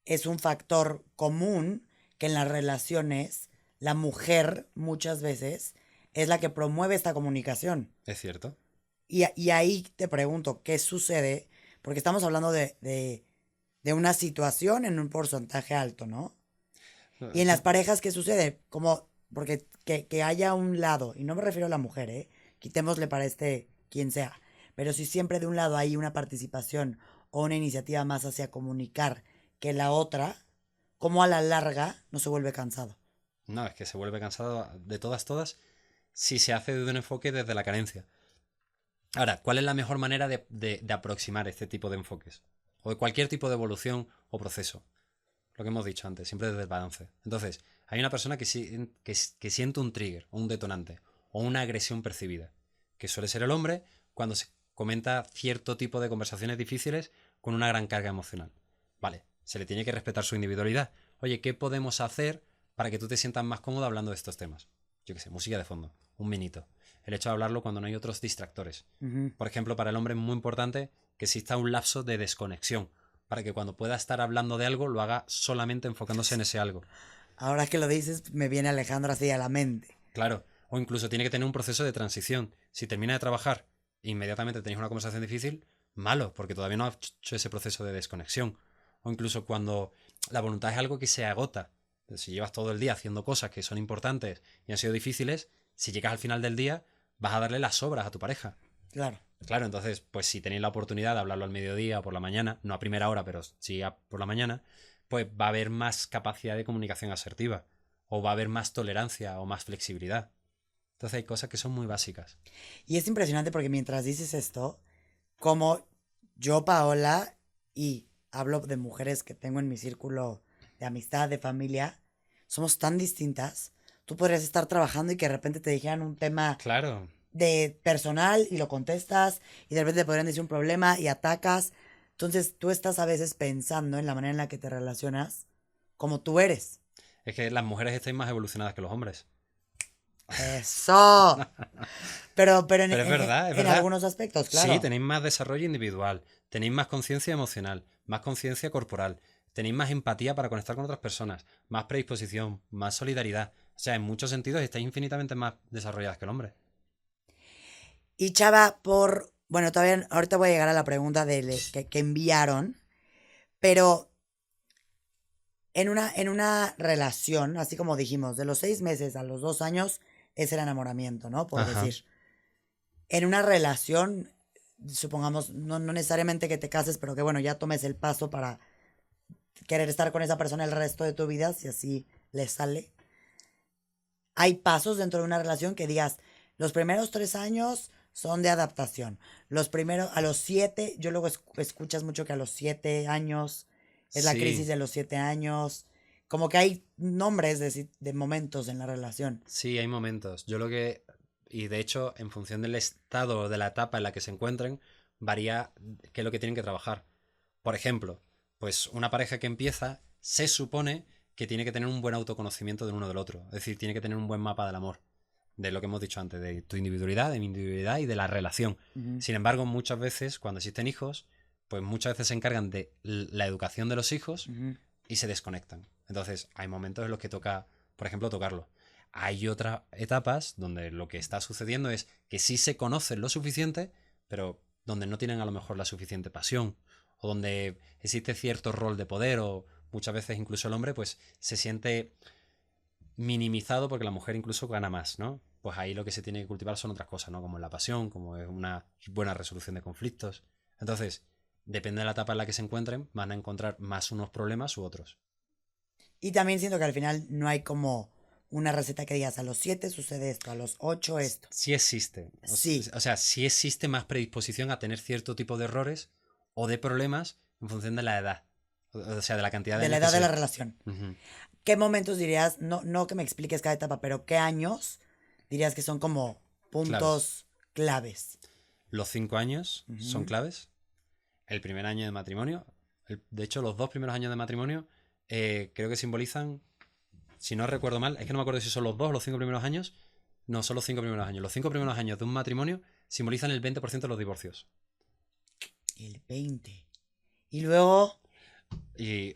es un factor común que en las relaciones la mujer muchas veces es la que promueve esta comunicación. Es cierto. Y ahí te pregunto, ¿qué sucede? Porque estamos hablando de una situación en un porcentaje alto, ¿no? Y en las parejas, ¿qué sucede? Como, porque que haya un lado, y no me refiero a la mujer, ¿eh? Quitémosle para quien sea. Pero si siempre de un lado hay una participación o una iniciativa más hacia comunicar que la otra, ¿cómo a la larga no se vuelve cansado? No, es que se vuelve cansado de todas, si se hace de un enfoque desde la carencia. Ahora, ¿cuál es la mejor manera de aproximar este tipo de enfoques? O de cualquier tipo de evolución o proceso. Lo que hemos dicho antes, siempre desde el balance. Entonces, hay una persona que siente un trigger, o un detonante, o una agresión percibida, que suele ser el hombre cuando se comenta cierto tipo de conversaciones difíciles con una gran carga emocional. Vale, se le tiene que respetar su individualidad. Oye, ¿qué podemos hacer para que tú te sientas más cómodo hablando de estos temas? Yo qué sé, música de fondo, un minito. El hecho de hablarlo cuando no hay otros distractores. Por ejemplo, para el hombre es muy importante que exista un lapso de desconexión, para que cuando pueda estar hablando de algo lo haga solamente enfocándose en ese algo. Ahora que lo dices, me viene Alejandro así a la mente. Claro, o incluso tiene que tener un proceso de transición. Si termina de trabajar e inmediatamente tenéis una conversación difícil, malo, porque todavía no ha hecho ese proceso de desconexión. O incluso cuando la voluntad es algo que se agota. Si llevas todo el día haciendo cosas que son importantes y han sido difíciles, si llegas al final del día, vas a darle las sobras a tu pareja. Claro. Claro, entonces, pues si tenéis la oportunidad de hablarlo al mediodía o por la mañana, no a primera hora, pero sí por la mañana, pues va a haber más capacidad de comunicación asertiva, o va a haber más tolerancia o más flexibilidad. Entonces hay cosas que son muy básicas. Y es impresionante porque mientras dices esto, como yo, Paola, y hablo de mujeres que tengo en mi círculo de amistad, de familia, somos tan distintas. Tú podrías estar trabajando y que de repente te dijeran un tema Claro, de personal y lo contestas y de repente te podrían decir un problema y atacas. Entonces tú estás a veces pensando en la manera en la que te relacionas como tú eres. es que las mujeres estáis más evolucionadas que los hombres. Eso. Pero Pero es en verdad. algunos aspectos, Sí, claro. tenéis más desarrollo individual, tenéis más conciencia emocional, más conciencia corporal, tenéis más empatía para conectar con otras personas, más predisposición, más solidaridad. O sea, en muchos sentidos estáis infinitamente más desarrolladas que el hombre. Y Chava, bueno, todavía, ahorita voy a llegar a la pregunta que enviaron, pero en una relación, así como dijimos, de los 6 meses a los 2 años es el enamoramiento, ¿no? Por Ajá. decir. En una relación, supongamos, no necesariamente que te cases, pero que bueno, ya tomes el paso para querer estar con esa persona el resto de tu vida, si así le sale. Hay pasos dentro de una relación que digas, los primeros 3 años son de adaptación. A los 7, yo luego escuchas mucho que a los 7 años es la crisis Sí, de los 7 años. Como que hay nombres de momentos en la relación. sí, hay momentos. Y de hecho, en función del estado o de la etapa en la que se encuentren, varía qué es lo que tienen que trabajar. Por ejemplo, pues una pareja que empieza se supone que tiene que tener un buen autoconocimiento del uno del otro. Es decir, tiene que tener un buen mapa del amor. De lo que hemos dicho antes, de tu individualidad, de mi individualidad y de la relación. Ujú, Sin embargo, muchas veces, cuando existen hijos, pues muchas veces se encargan de la educación de los hijos ujú. y se desconectan. Entonces, hay momentos en los que toca, por ejemplo, tocarlo. Hay otras etapas donde lo que está sucediendo es que sí se conocen lo suficiente, pero donde no tienen a lo mejor la suficiente pasión, o donde existe cierto rol de poder, o muchas veces incluso el hombre pues se siente minimizado porque la mujer incluso gana más, ¿no? Pues ahí lo que se tiene que cultivar son otras cosas, ¿no? Como la pasión, como es una buena resolución de conflictos. Entonces, depende de la etapa en la que se encuentren, van a encontrar más unos problemas u otros. Y también siento que al final no hay como una receta que digas a los 7 sucede esto, a los 8 esto. Sí existe. Sí, O sea, sí existe más predisposición a tener cierto tipo de errores o de problemas en función de la edad. O sea, de la cantidad de de la años que edad de la se... relación. Ujú. ¿Qué momentos dirías, no que me expliques cada etapa, pero qué años dirías que son como Claves. puntos claves? Los 5 años son Ujú. claves. El primer año de matrimonio. De hecho, los 2 primeros años de matrimonio creo que simbolizan, si no recuerdo mal, es que no me acuerdo si son los 2 o los 5 primeros años. No, son los 5 primeros años. Los 5 primeros años de un matrimonio simbolizan el 20% de los divorcios. El 20. Y luego, Y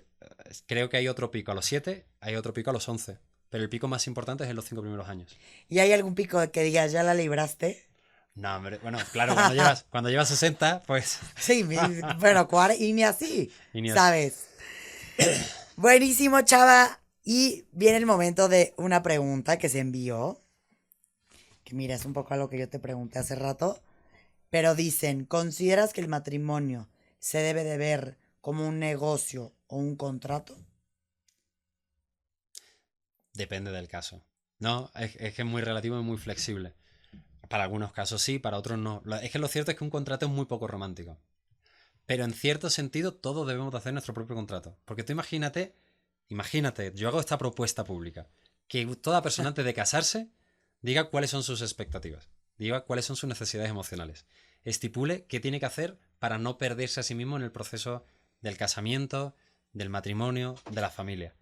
creo que hay otro pico a los 7, hay otro pico a los 11. pero el pico más importante es en los 5 primeros años. ¿Y hay algún pico que digas, ya la libraste? No, hombre, bueno, claro, cuando llevas 60, pues... Sí, bueno, y ni así, Y ni así. ¿sabes? Buenísimo, chava. Y viene el momento de una pregunta que se envió. Que mira, es un poco a lo que yo te pregunté hace rato. Pero dicen, ¿consideras que el matrimonio se debe de ver como un negocio o un contrato? Depende del caso. No, es que es muy relativo y muy flexible. Para algunos casos sí, para otros no. Es que lo cierto es que un contrato es muy poco romántico. Pero en cierto sentido todos debemos de hacer nuestro propio contrato. Porque tú imagínate, yo hago esta propuesta pública. Que toda persona antes de casarse diga cuáles son sus expectativas. Diga cuáles son sus necesidades emocionales. Estipule qué tiene que hacer para no perderse a sí mismo en el proceso del casamiento, del matrimonio, de la familia.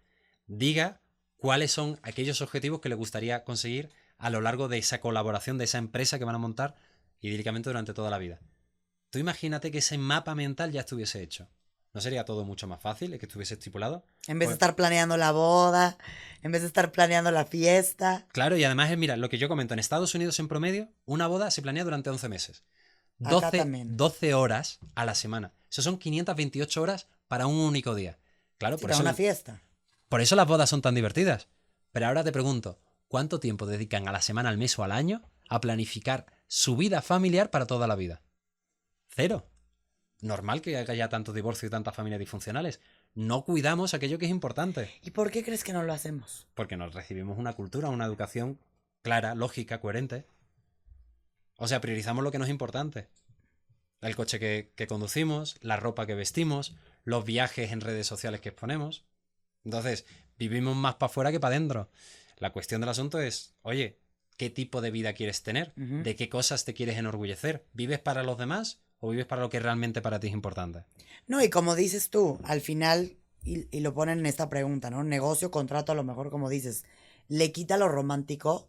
Diga cuáles son aquellos objetivos que le gustaría conseguir a lo largo de esa colaboración, de esa empresa que van a montar idílicamente durante toda la vida. Tú imagínate que ese mapa mental ya estuviese hecho. ¿No sería todo mucho más fácil que estuviese estipulado? En vez de Pues, estar planeando la boda, en vez de estar planeando la fiesta. claro, y además mira, lo que yo comento, en Estados Unidos en promedio, una boda se planea durante 11 meses. Acá 12, también. 12 horas a la semana. Eso son 528 horas para un único día. Claro, Sí, para una fiesta. por eso las bodas son tan divertidas. Pero ahora te pregunto, ¿cuánto tiempo dedican a la semana, al mes o al año a planificar su vida familiar para toda la vida? Cero. Normal que haya tanto divorcio y tantas familias disfuncionales. No cuidamos aquello que es importante. ¿Y por qué crees que no lo hacemos? Porque nos recibimos una cultura, una educación clara, lógica, coherente. O sea, priorizamos lo que nos es importante. El coche que conducimos, la ropa que vestimos, los viajes en redes sociales que exponemos. Entonces, vivimos más para afuera que para adentro. La cuestión del asunto es, oye, ¿qué tipo de vida quieres tener? Ujú. ¿De qué cosas te quieres enorgullecer? ¿Vives para los demás o vives para lo que realmente para ti es importante? No, y como dices tú, al final, y lo ponen en esta pregunta, ¿no? Negocio, contrato, a lo mejor como dices, le quita lo romántico,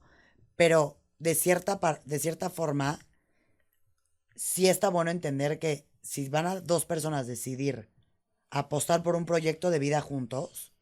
pero de cierta forma, sí está bueno entender que si van a dos personas decidir apostar por un proyecto de vida juntos,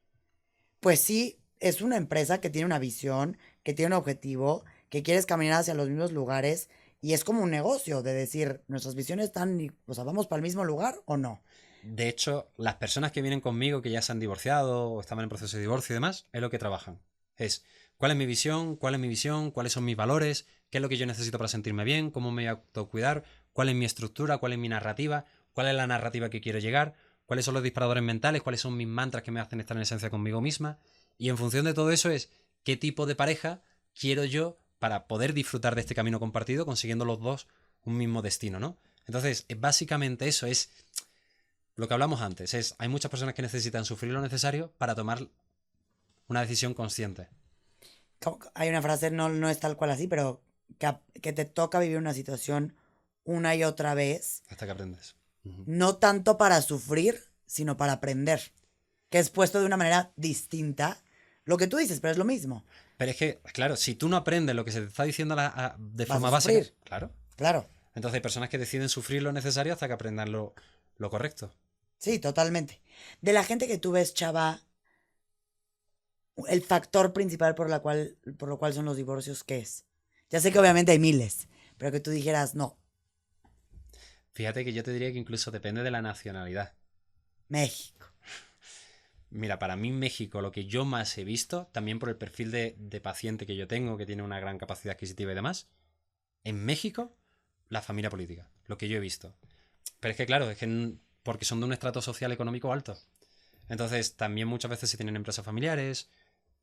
pues sí, es una empresa que tiene una visión, que tiene un objetivo, que quieres caminar hacia los mismos lugares y es como un negocio de decir, nuestras visiones están, o sea, ¿vamos para el mismo lugar o no? De hecho, las personas que vienen conmigo, que ya se han divorciado o estaban en proceso de divorcio y demás, es lo que trabajan. Es cuál es mi visión, cuál es mi visión, cuáles son mis valores, qué es lo que yo necesito para sentirme bien, cómo me voy a autocuidar, cuál es mi estructura, cuál es mi narrativa, cuál es la narrativa que quiero llegar, cuáles son los disparadores mentales, cuáles son mis mantras que me hacen estar en esencia conmigo misma. Y en función de todo eso es qué tipo de pareja quiero yo para poder disfrutar de este camino compartido, consiguiendo los dos un mismo destino, ¿no? Entonces, básicamente eso es lo que hablamos antes. Hay muchas personas que necesitan sufrir lo necesario para tomar una decisión consciente. Hay una frase, no, no es tal cual así, pero que te toca vivir una situación una y otra vez, Hasta que aprendes. Ujú. no tanto para sufrir, sino para aprender, que es puesto de una manera distinta. Lo que tú dices, pero es lo mismo. Pero es que, claro, si tú no aprendes lo que se te está diciendo de Vas forma a básica, sufrir, claro. claro. Entonces hay personas que deciden sufrir lo necesario hasta que aprendan lo correcto. Sí, totalmente. De la gente que tú ves, chava, el factor principal por lo cual son los divorcios, ¿qué es? Ya sé que obviamente hay miles, pero que tú dijeras, no, Fíjate que yo te diría que incluso depende de la nacionalidad. México. Mira, para mí México, lo que yo más he visto, también por el perfil de paciente que yo tengo, que tiene una gran capacidad adquisitiva y demás, en México, la familia política, lo que yo he visto. Pero es que, claro, porque son de un estrato social económico alto. Entonces, también muchas veces se tienen empresas familiares,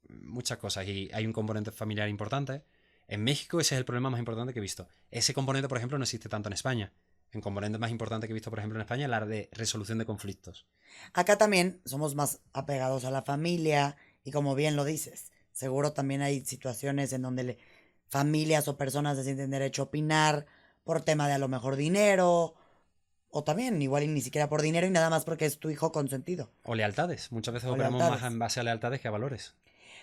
muchas cosas, y hay un componente familiar importante. En México ese es el problema más importante que he visto. Ese componente, por ejemplo, no existe tanto en España. El componente más importante que he visto, por ejemplo, en España es la de resolución de conflictos. Acá también somos más apegados a la familia y como bien lo dices, seguro también hay situaciones en donde familias o personas se sienten derecho a opinar por tema de a lo mejor dinero o también igual y ni siquiera por dinero y nada más porque es tu hijo consentido O lealtades. Muchas veces o operamos más lealtades. en base a lealtades que a valores.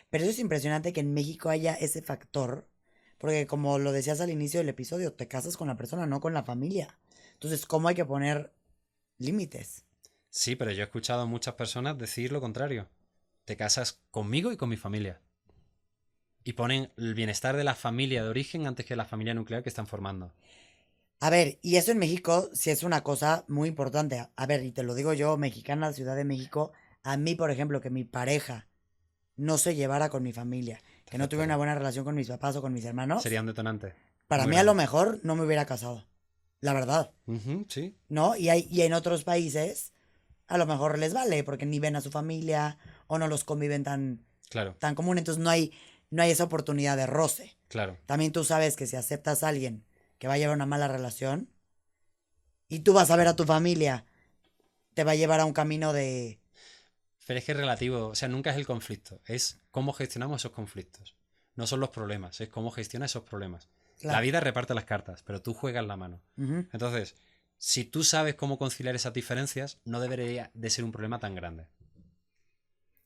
Pero eso es impresionante que en México haya ese factor, porque como lo decías al inicio del episodio, te casas con la persona, no con la familia. Entonces, ¿cómo hay que poner límites? Sí, pero yo he escuchado a muchas personas decir lo contrario. Te casas conmigo y con mi familia. y ponen el bienestar de la familia de origen antes que la familia nuclear que están formando. A ver, y eso en México sí es una cosa muy importante. A ver, y te lo digo yo, mexicana, Ciudad de México, a mí, por ejemplo, que mi pareja no se llevara con mi familia, que no tuviera una buena relación con mis papás o con mis hermanos, Sería un detonante. para mí a lo mejor no me hubiera casado. La verdad. Sí. ¿No? Y en otros países a lo mejor les vale porque ni ven a su familia o no los conviven Claro, tan común. Entonces no hay esa oportunidad de roce. claro. También tú sabes que si aceptas a alguien que va a llevar una mala relación y tú vas a ver a tu familia, te va a llevar a un camino de... Pero es que es relativo, o sea, nunca es el conflicto, es cómo gestionamos esos conflictos. No son los problemas, es cómo gestionas esos problemas. Claro. La vida reparte las cartas, pero tú juegas la mano. Ujú. Entonces, si tú sabes cómo conciliar esas diferencias, no debería de ser un problema tan grande.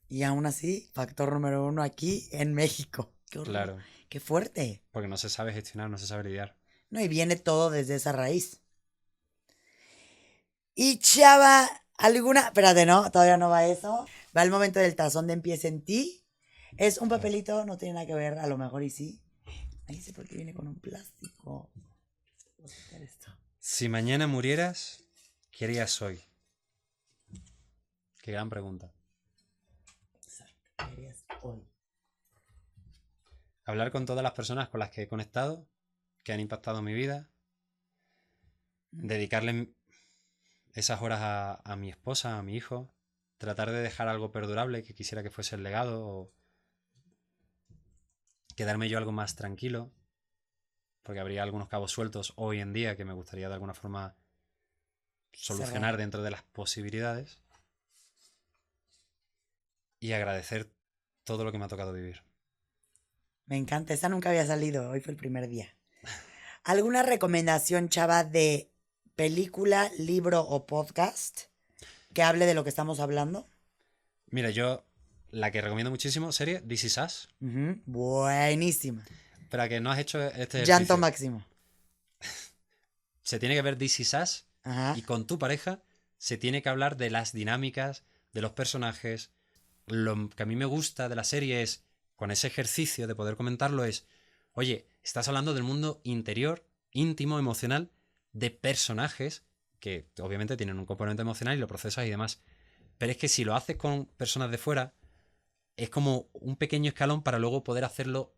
Y aún así, factor número 1 aquí en México. Qué horror. Claro, Qué fuerte. porque no se sabe gestionar, no se sabe lidiar. No, y viene todo desde esa raíz. Y Chava, alguna... Espérate, no, todavía no va eso. Va el momento del tazón de Empieza en ti. Es un papelito, no tiene nada que ver, a lo mejor y sí. Ahí sé por qué viene con un plástico. Voy a quitar esto. Si mañana murieras, ¿qué harías hoy? Qué gran pregunta. Exacto, ¿qué harías hoy? Hablar con todas las personas con las que he conectado, que han impactado mi vida. Dedicarle esas horas a mi esposa, a mi hijo. Tratar de dejar algo perdurable que quisiera que fuese el legado. O quedarme yo algo más tranquilo. Porque habría algunos cabos sueltos hoy en día que me gustaría de alguna forma solucionar Cerrar. dentro de las posibilidades. Y agradecer todo lo que me ha tocado vivir. Me encanta, esa nunca había salido, hoy fue el primer día. ¿Alguna recomendación, Chava, de película, libro o podcast que hable de lo que estamos hablando? Mira, yo la que recomiendo muchísimo, serie This Is Us. Ujú, buenísima. Pero que no has hecho este Llanto ejercicio. máximo. Se tiene que ver This Is Us Ajá. y con tu pareja se tiene que hablar de las dinámicas, de los personajes. Lo que a mí me gusta de la serie es, con ese ejercicio de poder comentarlo, es, oye, estás hablando del mundo interior, íntimo, emocional, de personajes que obviamente tienen un componente emocional y lo procesas y demás. Pero es que si lo haces con personas de fuera, es como un pequeño escalón para luego poder hacerlo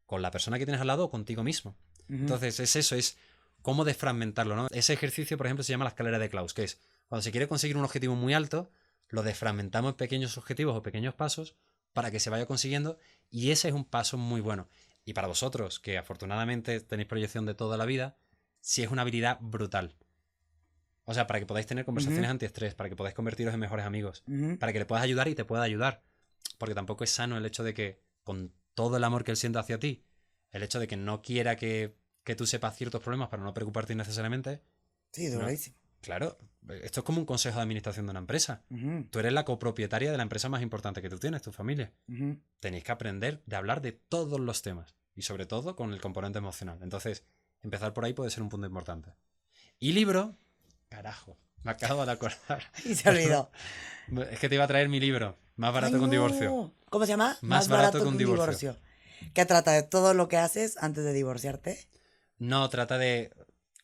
con la persona que tienes al lado o contigo mismo. Ujú. Entonces es eso, es cómo desfragmentarlo, ¿no? Ese ejercicio, por ejemplo, se llama la escalera de Klaus, que es cuando se quiere conseguir un objetivo muy alto, lo desfragmentamos en pequeños objetivos o pequeños pasos para que se vaya consiguiendo, y ese es un paso muy bueno. Y para vosotros, que afortunadamente tenéis proyección de toda la vida, sí es una habilidad brutal. O sea, para que podáis tener conversaciones Ujú. antiestrés, para que podáis convertiros en mejores amigos, Ujú. para que le puedas ayudar y te pueda ayudar. Porque tampoco es sano el hecho de que, con todo el amor que él siente hacia ti, el hecho de que no quiera que tú sepas ciertos problemas para no preocuparte innecesariamente. Sí, No, durísimo. claro, esto es como un consejo de administración de una empresa. Ujú. Tú eres la copropietaria de la empresa más importante que tú tienes, tu familia. Ujú. Tenéis que aprender de hablar de todos los temas. Y sobre todo con el componente emocional. Entonces, empezar por ahí puede ser un punto importante. Y libro, carajo, me acabo de acordar. Y se olvidó. Es que te iba a traer mi libro, Más barato Ay, que un no. divorcio. ¿Cómo se llama? Más barato que un divorcio. ¿Qué trata de todo lo que haces antes de divorciarte? No, trata de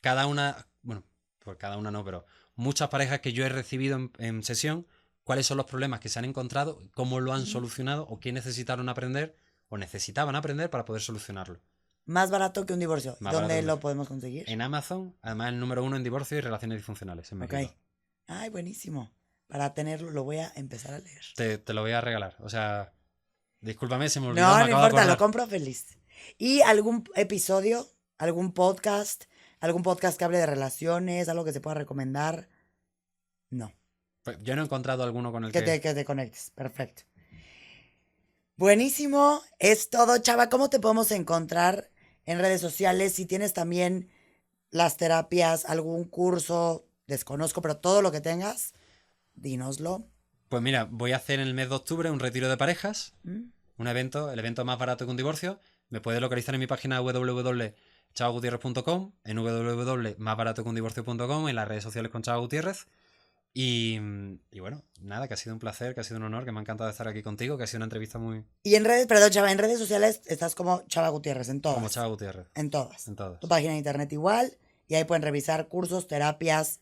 cada una, bueno, pues cada una no, pero muchas parejas que yo he recibido en sesión, cuáles son los problemas que se han encontrado, cómo lo han solucionado o qué necesitaron aprender o necesitaban aprender para poder solucionarlo. Más barato que un divorcio. Más barato que ¿Dónde un lo divorcio. podemos conseguir? En Amazon, además el número 1 en divorcio y relaciones disfuncionales en Ok. México. Ay, buenísimo. Para tenerlo lo voy a empezar a leer. Te lo voy a regalar. O sea, discúlpame, se me olvidó, No, me no acabo de importa, lo acordar. compro feliz. ¿Y algún episodio, algún podcast que hable de relaciones, algo que se pueda recomendar? No. Pues yo no he encontrado alguno con el Que te conectes. Perfecto. Buenísimo. Es todo, Chava. ¿Cómo te podemos encontrar en redes sociales? Si tienes también las terapias, algún curso, desconozco, pero todo lo que tengas, dínoslo. Pues mira, voy a hacer en el mes de octubre un retiro de parejas. ¿Mm? Un evento, el evento más barato que un divorcio. Me puedes localizar en mi página www.chavagutierrez.com, en www.másbaratoqueundivorcio.com, en las redes sociales con Chava Gutiérrez. Y bueno, nada, que ha sido un placer, que ha sido un honor, que me ha encantado estar aquí contigo, que ha sido una entrevista muy... Y en redes, perdón, Chava, en redes sociales estás como Chava Gutiérrez, en Como todas. Chava Gutiérrez, En todas. en Tu todas. página de internet igual. Y ahí pueden revisar cursos, terapias,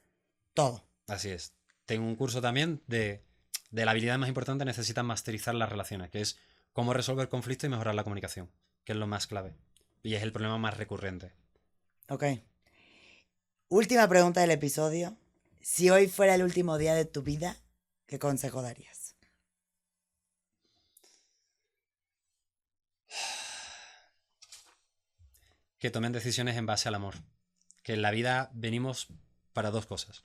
todo. Así es. Tengo un curso también de la habilidad más importante, necesitan masterizar las relaciones, que es cómo resolver conflictos y mejorar la comunicación, que es lo más clave. Y es el problema más recurrente. Ok. Última pregunta del episodio. Si hoy fuera el último día de tu vida, ¿qué consejo darías? Que tomen decisiones en base al amor. Que en la vida venimos para dos cosas.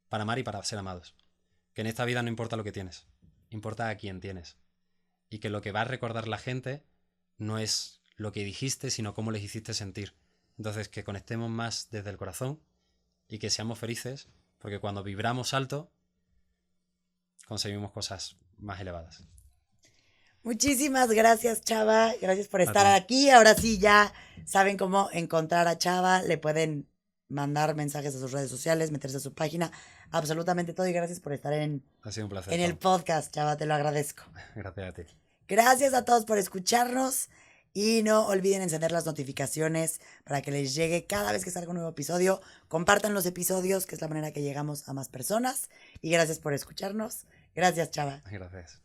Para amar y para ser amados. Que en esta vida no importa lo que tienes, importa a quién tienes. Y que lo que va a recordar la gente no es lo que dijiste, sino cómo les hiciste sentir. Entonces, que conectemos más desde el corazón y que seamos felices, porque cuando vibramos alto, conseguimos cosas más elevadas. Muchísimas gracias, Chava. Gracias por A estar ti. aquí. Ahora sí ya saben cómo encontrar a Chava. Le pueden mandar mensajes a sus redes sociales, meterse a su página, absolutamente todo. Y gracias por estar Ha sido un placer, en el Pau. podcast, Chava. Te lo agradezco. Gracias a ti. Gracias a todos por escucharnos. Y no olviden encender las notificaciones para que les llegue cada vez que salga un nuevo episodio. Compartan los episodios, que es la manera que llegamos a más personas. Y gracias por escucharnos. Gracias, Chava. Gracias.